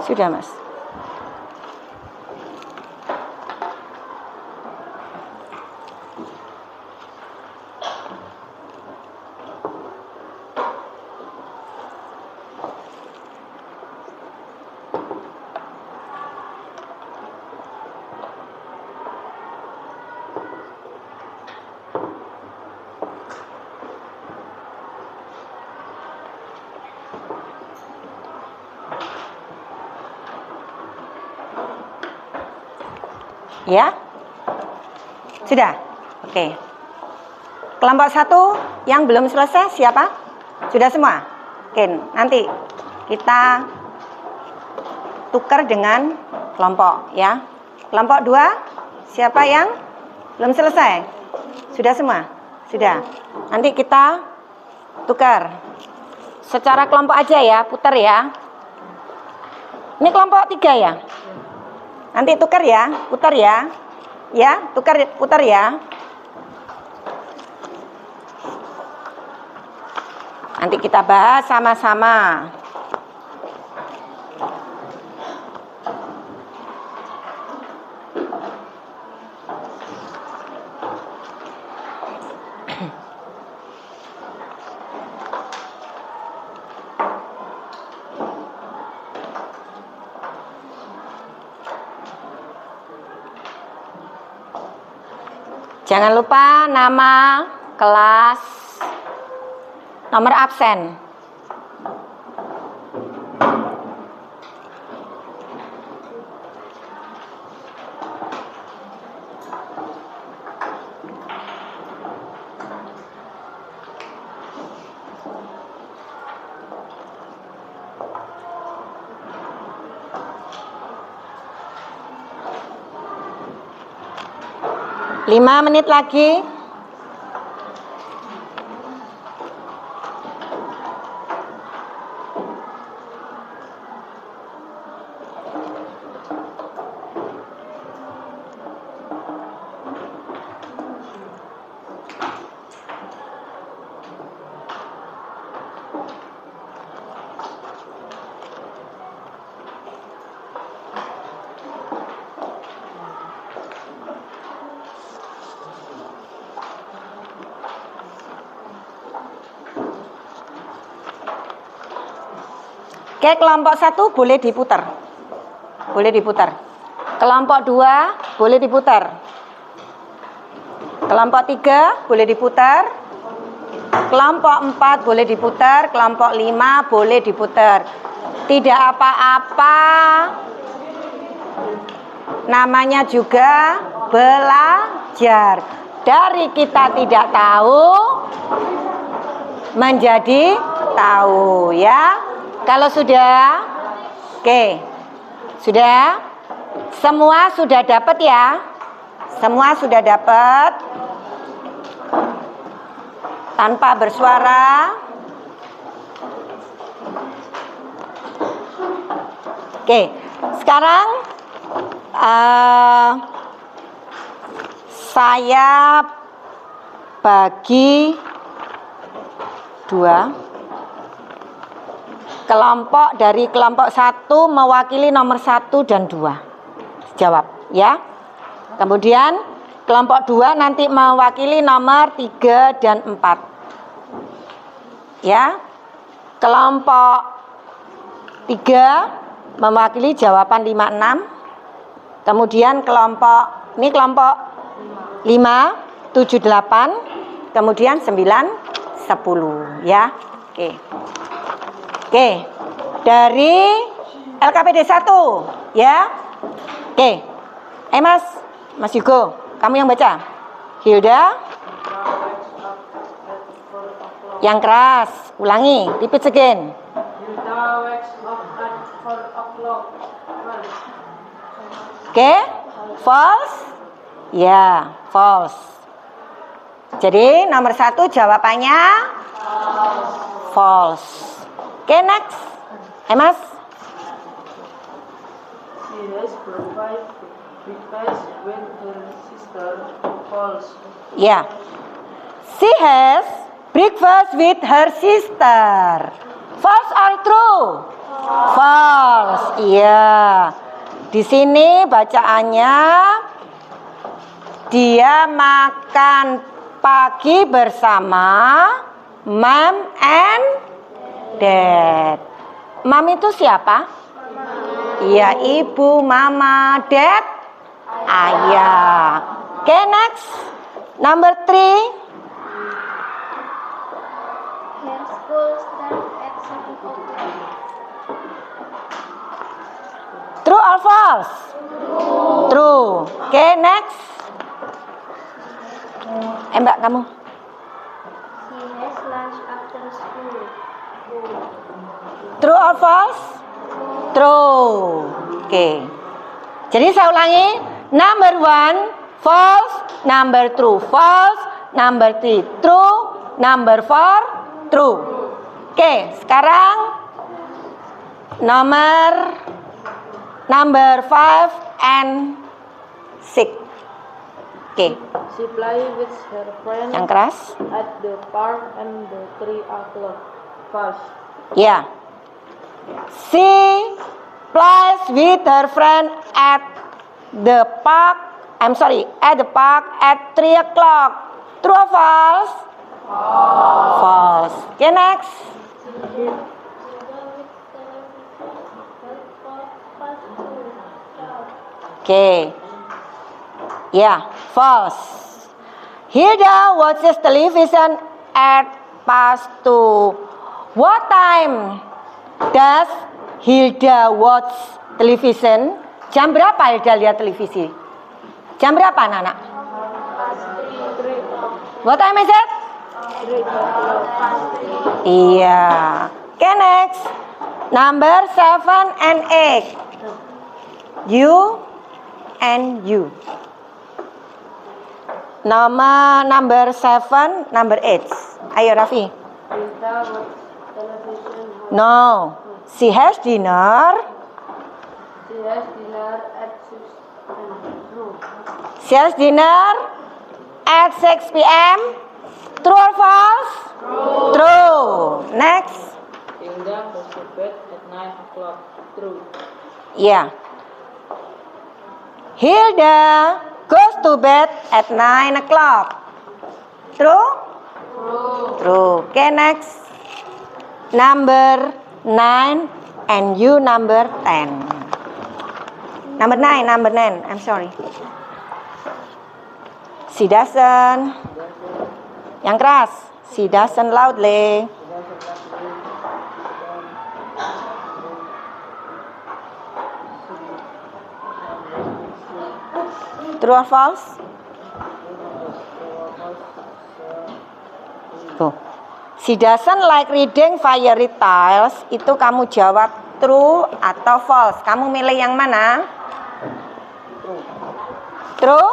Sudah, Mas. Ya, sudah. Oke. Kelompok 1 yang belum selesai siapa? Sudah semua? Oke, nanti kita tukar dengan kelompok ya. Kelompok 2 siapa yang belum selesai? Sudah semua? Sudah. Nanti kita tukar secara kelompok aja ya, putar ya. Ini kelompok 3 ya. Nanti tukar ya, putar ya. Ya, tukar, putar ya. Nanti kita bahas sama-sama. Jangan lupa nama, kelas, nomor absen. Lima menit lagi. Oke, kelompok 1 boleh diputar. Boleh diputar. Kelompok 2 boleh diputar. Kelompok 3 boleh diputar. Kelompok 4 boleh diputar. Kelompok 5 boleh diputar. Tidak apa-apa. Namanya juga belajar. Dari kita tidak tahu menjadi tahu ya. Kalau sudah, oke, sudah, semua sudah dapat ya, semua sudah dapat, tanpa bersuara. Oke, sekarang saya bagi 2. Kelompok dari kelompok 1 mewakili nomor 1 dan 2. Jawab ya. Kemudian kelompok 2 nanti mewakili nomor 3 dan 4. Ya. Kelompok 3 mewakili jawaban 5, 6. Kemudian kelompok 5, 7, 8. Kemudian 9, 10 ya. Oke. Oke, dari LKPD 1 ya. Oke. Mas Yugo, kamu yang baca. Hilda. Yang keras, ulangi, repeat again. Hilda wakes up at 4 o'clock. Oke, false. Ya, false. Jadi nomor 1 jawabannya false. Oke, next. Mas. She has provided breakfast with her sister. False. Ya. She has breakfast with her sister. False or true? False. Iya. Di sini bacaannya dia makan pagi bersama mom and dad. Mom itu siapa? Iya, ibu, mama, dad, ayah. Oke, next. Number 3. Her school starts at 7 o'clock. True or false? True. Oke, next. Mbak, kamu. She has lunch after school. True or false? True. Oke. Jadi saya ulangi. Number 1, false. Number 2, false. Number 3, true. Number 4, true. Oke, sekarang number 5 and 6. Oke, She play with her friend yang keras. at the park and the 3 o'clock. False. Ya. She plays with her friend at the park. At the park at 3 o'clock. True or false? False. Okay, next. Okay. Yeah, false. Hilda watches television at past 2. What time does Hilda watch television? Jam berapa Hilda lihat televisi? Jam berapa anak-anak? What time is it? Iya. Okay, next. Number 7 and 8. You and you. Number 7, number 8. Ayo Raffi. Hilda watch television. No. She has dinner. She has dinner at 6 p.m. No. She has dinner at 6 p.m. True or false? True. Next. Hilda goes to bed at 9 o'clock. True. Yeah. Hilda goes to bed at 9 o'clock. True? True. Okay, next. Number 9 and you number 10. Number 9. I'm sorry. She doesn't. Yang keras. She doesn't loudly. True or false? Tuh. She doesn't like reading fairy tales. Itu kamu jawab true atau false. Kamu milih yang mana? True?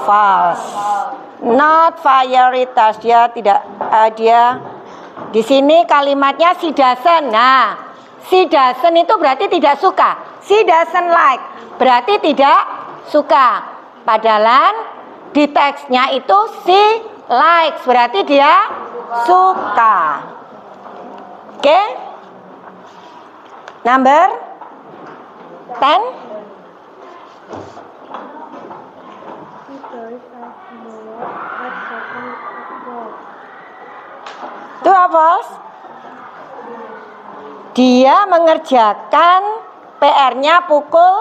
False. Not fairy tales. Dia tidak. Dia di sini kalimatnya she doesn't. Nah, she doesn't itu berarti tidak suka. She doesn't like berarti tidak suka. Padahal di teksnya itu she likes berarti dia suka. Oke? Number 10. True or false? Dia mengerjakan PR-nya pukul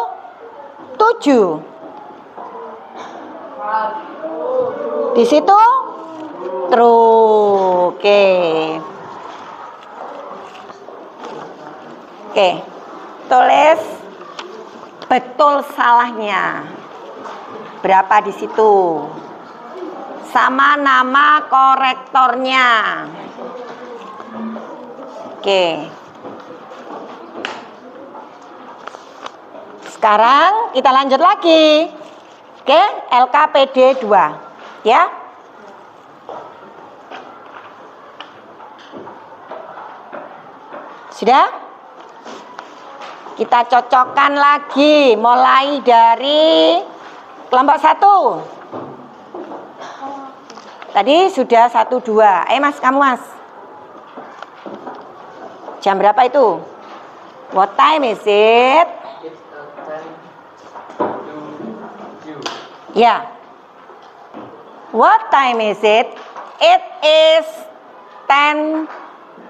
7. Di situ true. Oke. Oke. Tulis betul salahnya. Berapa di situ? Sama nama korektornya. Oke. Sekarang kita lanjut lagi. Oke, LKPD 2. Ya. Sudah? Kita cocokkan lagi mulai dari kelompok 1. Tadi sudah 1, 2. Mas, kamu Mas. Jam berapa itu? What time is it? It's 10 to you. Ya. What time is it? It is 10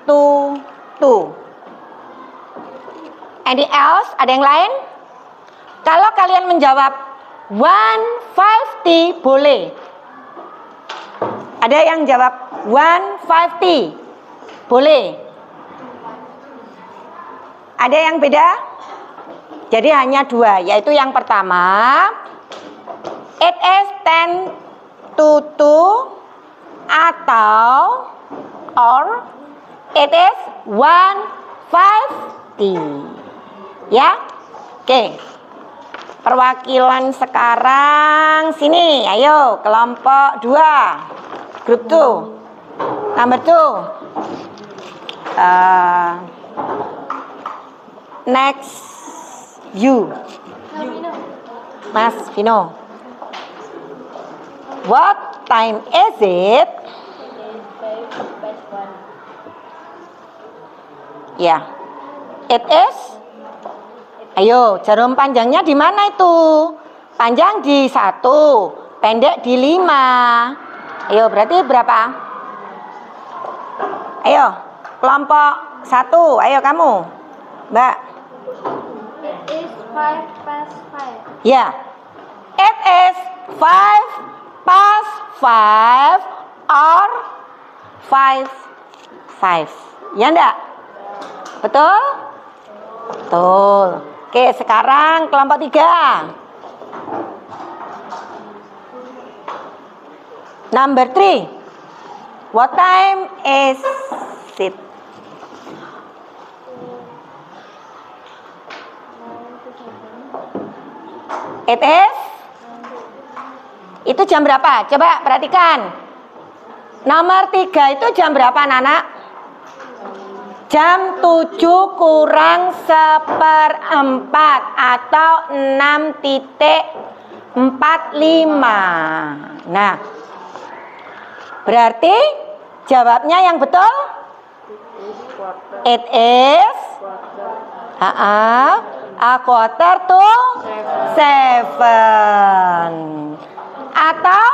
to 2. Any else? Ada yang lain? Kalau kalian menjawab 1:50 boleh. Ada yang jawab 1:50 boleh. Ada yang beda? Jadi hanya dua, yaitu yang pertama it is 10 to 2 atau or it is 1:50. Ya, oke. Perwakilan sekarang sini, ayo kelompok 2, grup 2, number 2. Next, you, Mas Vino. What time is it? Ya, it is. Ayo, jarum panjangnya di mana itu? Panjang di 1, pendek di 5. Ayo, berarti berapa? Ayo, kelompok 1. Ayo kamu, Mbak. It is 5:05. Ya, it is 5:05 or 5:05. Ya enggak? Betul? Betul. Oke, sekarang kelompok 3. Number 3. What time is it? It is? Itu jam berapa? Coba perhatikan. Nomor 3 itu jam berapa, Nana? Jam 7 kurang 1/4 atau 6:45. Nah, berarti jawabnya yang betul? It is a quarter to 7. Atau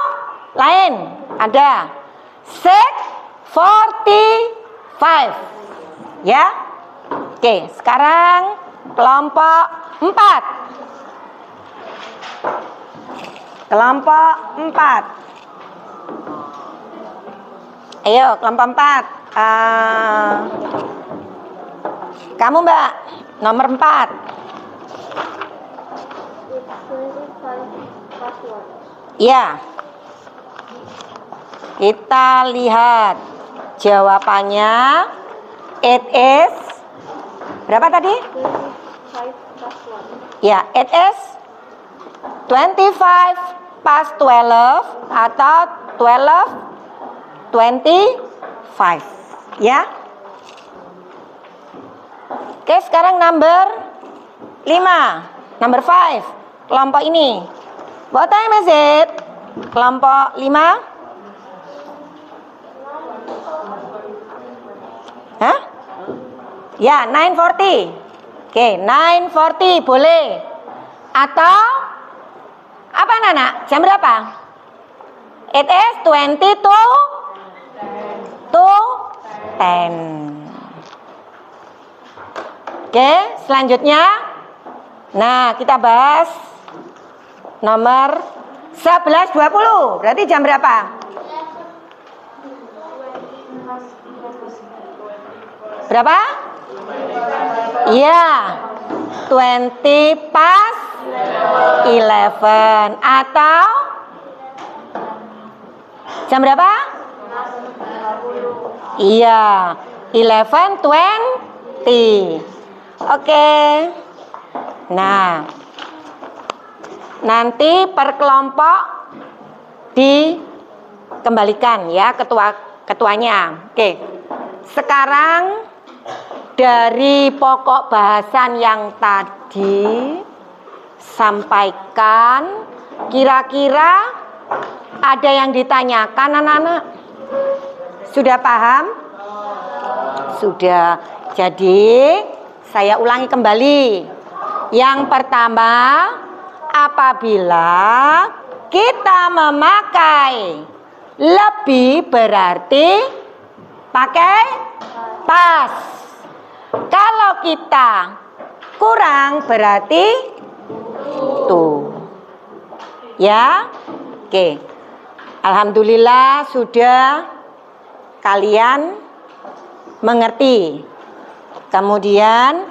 lain, ada 6:45. Ya. Oke, sekarang kelompok 4. Kelompok 4. Ayo, kelompok 4. Kamu, Mbak, nomor 4. Ya. Kita lihat jawabannya. It is berapa tadi? 25+1. Ya, it is 25 + 12 atau 12:25. Ya. Oke, sekarang number 5. Number 5. Kelompok ini. What time is it? Kelompok 5. Hah? Ya, 9:40. Oke, 9:40 boleh. Atau apa, Nana? Jam berapa? It is 20 to 10. Oke, selanjutnya. Nah, kita bahas nomor 11:20. Berarti jam berapa? Berapa? Iya, 20:11 atau jam berapa? Iya, 11:20. Oke. Nah, nanti per kelompok dikembalikan ya ketuanya. Oke. Sekarang dari pokok bahasan yang tadi sampaikan, kira-kira ada yang ditanyakan, anak-anak? Sudah paham? Sudah. Jadi, saya ulangi kembali. Yang pertama, apabila kita memakai lebih berarti pakai pas. Kalau kita kurang berarti tuh. Ya. Oke. Alhamdulillah sudah kalian mengerti. Kemudian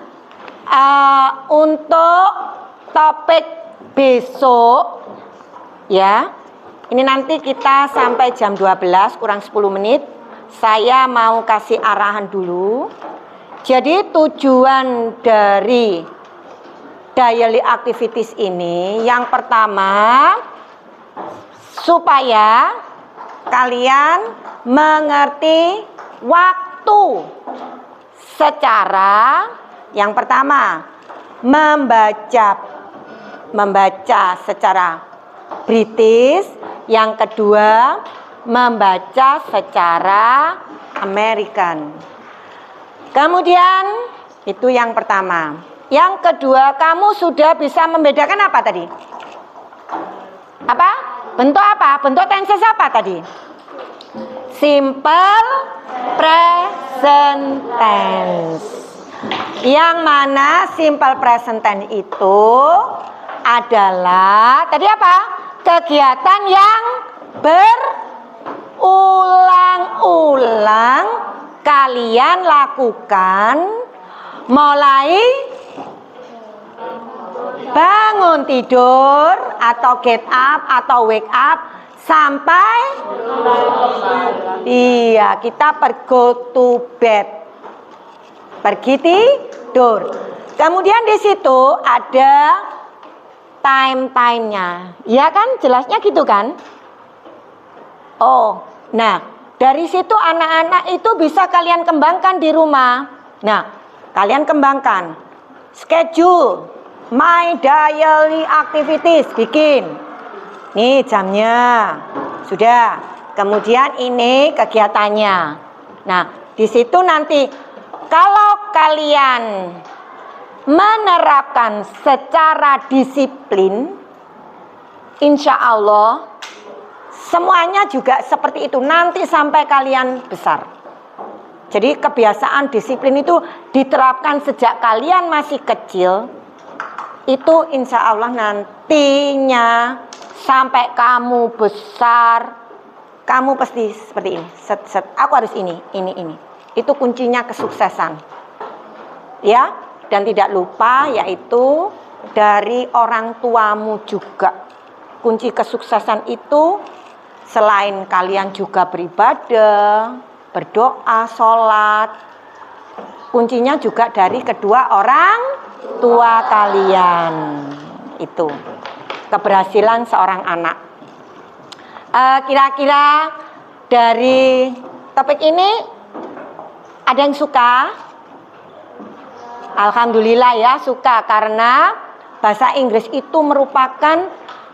untuk topik besok ya. Ini nanti kita sampai jam 12 kurang 10 menit. Saya mau kasih arahan dulu. Jadi tujuan dari daily activities ini yang pertama supaya kalian mengerti waktu secara yang pertama membaca secara British, yang kedua membaca secara American. Kemudian itu yang pertama. Yang kedua, kamu sudah bisa membedakan apa tadi? Apa? Bentuk apa? Bentuk tenses apa tadi? Simple present tense. Yang mana simple present tense itu adalah tadi apa? Kegiatan yang berulang-ulang kalian lakukan mulai bangun tidur atau get up atau wake up sampai kita go to bed, pergi tidur. Kemudian di situ ada time-nya, ya kan? Jelasnya gitu kan? Oh, nah dari situ anak-anak itu bisa kalian kembangkan di rumah. Nah, kalian kembangkan schedule my daily activities, bikin. Nih jamnya sudah. Kemudian ini kegiatannya. Nah, di situ nanti kalau kalian menerapkan secara disiplin, insya Allah semuanya juga seperti itu nanti sampai kalian besar. Jadi kebiasaan disiplin itu diterapkan sejak kalian masih kecil. Itu insya Allah nantinya sampai kamu besar, kamu pasti seperti ini. Aku harus ini. Itu kuncinya kesuksesan. Ya, dan tidak lupa yaitu dari orang tuamu juga. Kunci kesuksesan itu selain kalian juga beribadah, berdoa, sholat, kuncinya juga dari kedua orang tua kalian. Itu keberhasilan seorang anak. Kira-kira dari topik ini ada yang suka? Alhamdulillah ya, suka, karena bahasa Inggris itu merupakan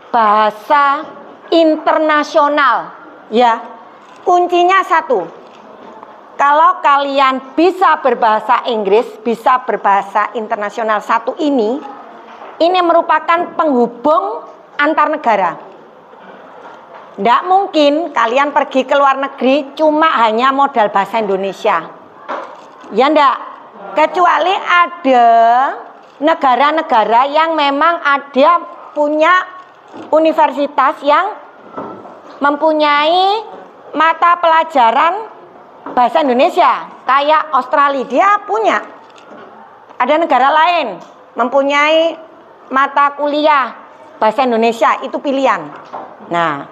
bahasa internasional ya. Kuncinya satu, kalau kalian bisa berbahasa Inggris, bisa berbahasa internasional, satu ini merupakan penghubung antar negara. Tidak mungkin kalian pergi ke luar negeri cuma hanya modal bahasa Indonesia, ya enggak, kecuali ada negara-negara yang memang ada punya universitas yang mempunyai mata pelajaran bahasa Indonesia, kayak Australia dia punya. Ada negara lain mempunyai mata kuliah bahasa Indonesia, itu pilihan. Nah,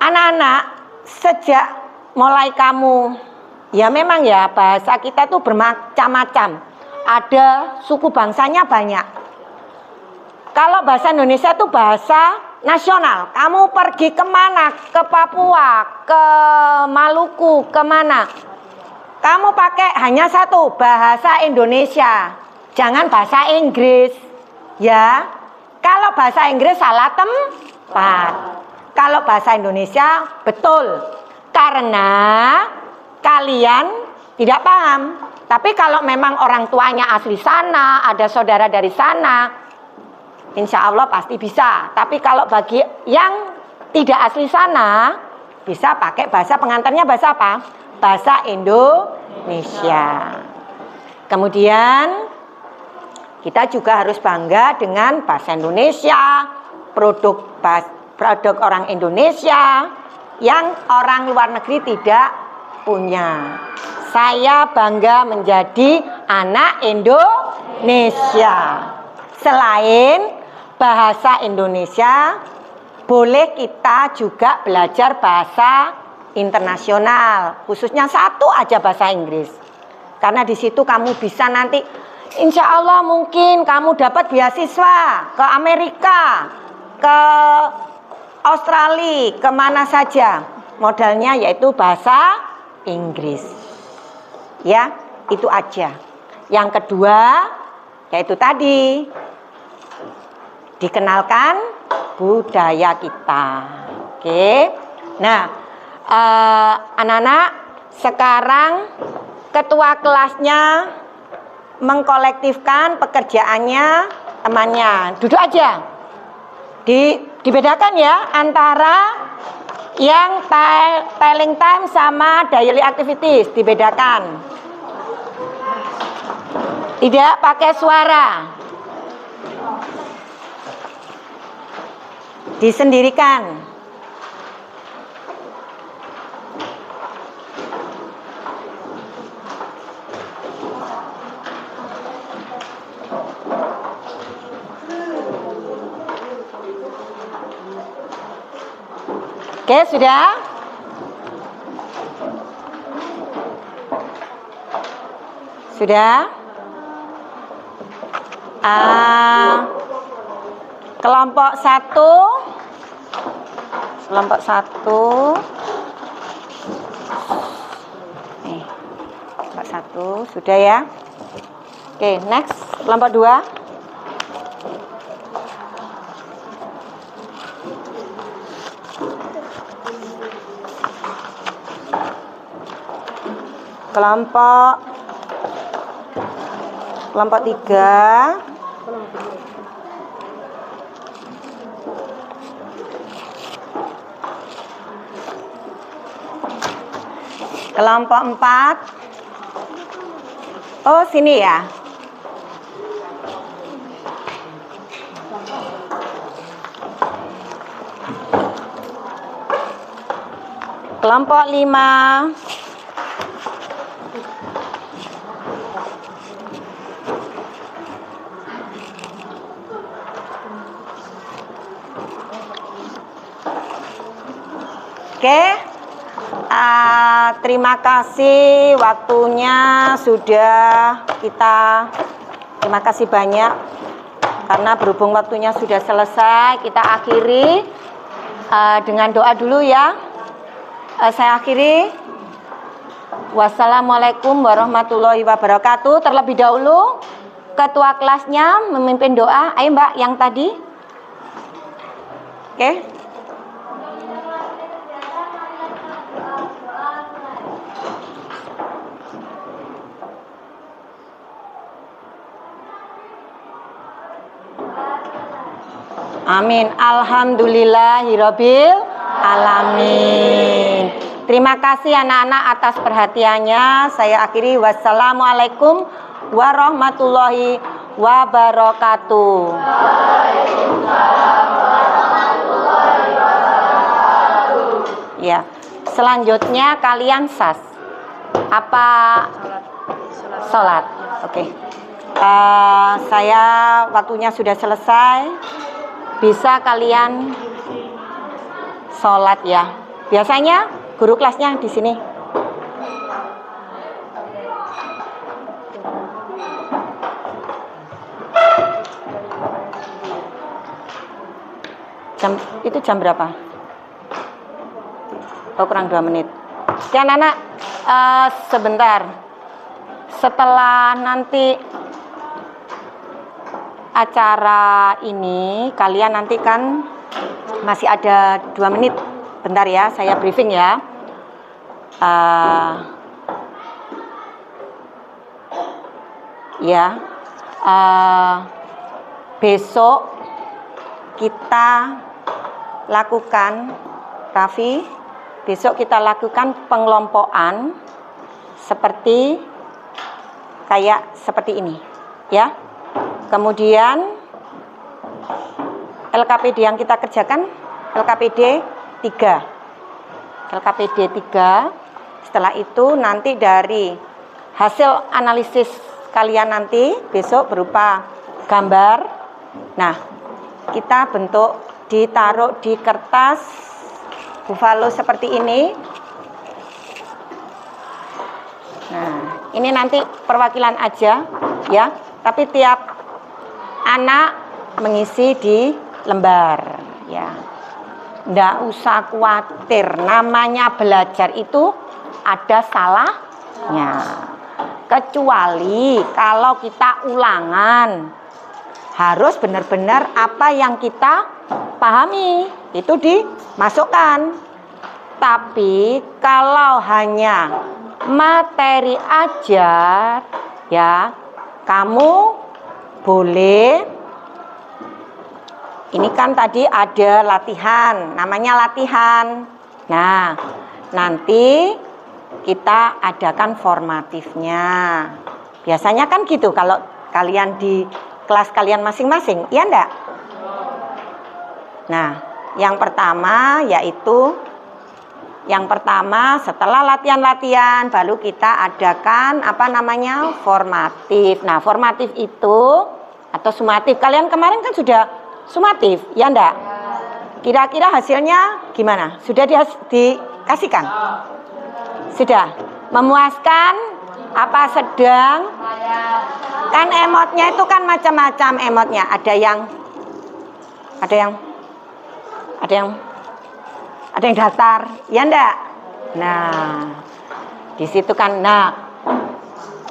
anak-anak sejak mulai kamu, ya memang ya bahasa kita tuh bermacam-macam. Ada suku bangsanya banyak. Kalau bahasa Indonesia itu bahasa nasional. Kamu pergi kemana? Ke Papua, ke Maluku, kemana? Kamu pakai hanya satu, bahasa Indonesia. Jangan bahasa Inggris. Ya. Kalau bahasa Inggris salah tempat. Kalau bahasa Indonesia betul. Karena kalian tidak paham. Tapi kalau memang orang tuanya asli sana, ada saudara dari sana, insya Allah pasti bisa. Tapi kalau bagi yang tidak asli sana, bisa pakai bahasa pengantarnya bahasa apa? Bahasa Indonesia. Kemudian kita juga harus bangga dengan bahasa Indonesia, produk orang Indonesia yang orang luar negeri tidak punya. Saya bangga menjadi anak Indonesia. Selain bahasa Indonesia, boleh kita juga belajar bahasa internasional, khususnya satu aja bahasa Inggris. Karena di situ kamu bisa nanti, insya Allah mungkin kamu dapat beasiswa ke Amerika, ke Australia, kemana saja. Modalnya yaitu bahasa Inggris. Ya, itu aja. Yang kedua, yaitu tadi, dikenalkan budaya kita. Oke. Nah, anak-anak, sekarang ketua kelasnya mengkolektifkan pekerjaannya temannya. Duduk aja. Dibedakan ya antara yang telling time sama daily activities, dibedakan. Tidak pakai suara. Disendirikan. Oke, sudah? Sudah? Kelompok 1. Kelompok 1. Kelompok 1 sudah ya. Oke, next. Kelompok 2. Kelompok 3. Kelompok 4. Oh, sini ya. Kelompok 5. Oke, terima kasih waktunya sudah kita. Terima kasih banyak karena berhubung waktunya sudah selesai, kita akhiri dengan doa dulu ya. Saya akhiri. Wassalamualaikum warahmatullahi wabarakatuh. Terlebih dahulu ketua kelasnya memimpin doa. Ayo Mbak yang tadi. Oke. Amin. Alhamdulillahirabbil alamin. Terima kasih anak-anak atas perhatiannya. Saya akhiri. Wassalamualaikum warahmatullahi wabarakatuh. Waalaikumsalam warahmatullahi wabarakatuh. Ya. Selanjutnya kalian sas. Apa? Salat. Oke. Saya waktunya sudah selesai. Bisa kalian sholat ya. Biasanya guru kelasnya di sini. Itu jam berapa? Oh, kurang 2 menit. Oke anak-anak, sebentar. Setelah nanti acara ini, kalian nanti kan masih ada 2 menit. Bentar ya, saya briefing ya. ya. Besok kita lakukan, Raffi, besok kita lakukan pengelompokan seperti ini, ya. Kemudian LKPD yang kita kerjakan LKPD 3. LKPD 3. Setelah itu nanti dari hasil analisis kalian nanti besok berupa gambar. Nah, kita bentuk, ditaruh di kertas buffalo seperti ini. Nah, ini nanti perwakilan aja ya, tapi tiap anak mengisi di lembar ya. Nggak usah khawatir, namanya belajar itu ada salahnya. Kecuali kalau kita ulangan, harus benar-benar apa yang kita pahami itu dimasukkan. Tapi kalau hanya materi ajar ya, kamu boleh, ini kan tadi ada latihan, namanya latihan. Nah, nanti kita adakan formatifnya. Biasanya kan gitu kalau kalian di kelas kalian masing-masing, iya enggak? Nah, yang pertama setelah latihan-latihan baru kita adakan apa namanya? Formatif. Nah, formatif itu atau sumatif. Kalian kemarin kan sudah sumatif, ya enggak? Kira-kira hasilnya gimana? Sudah dikasihkan? Sudah? Memuaskan? Apa sedang? Kan emotnya itu kan macam-macam emotnya. Ada yang datar, ya enggak? Nah, di situ kan. Nah,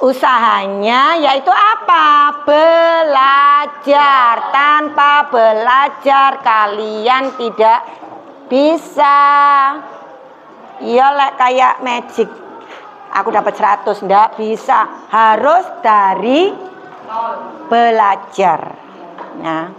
usahanya yaitu apa? Belajar. Tanpa belajar kalian tidak bisa. Ya kayak magic. Aku dapat 100, enggak bisa. Harus dari belajar. Nah,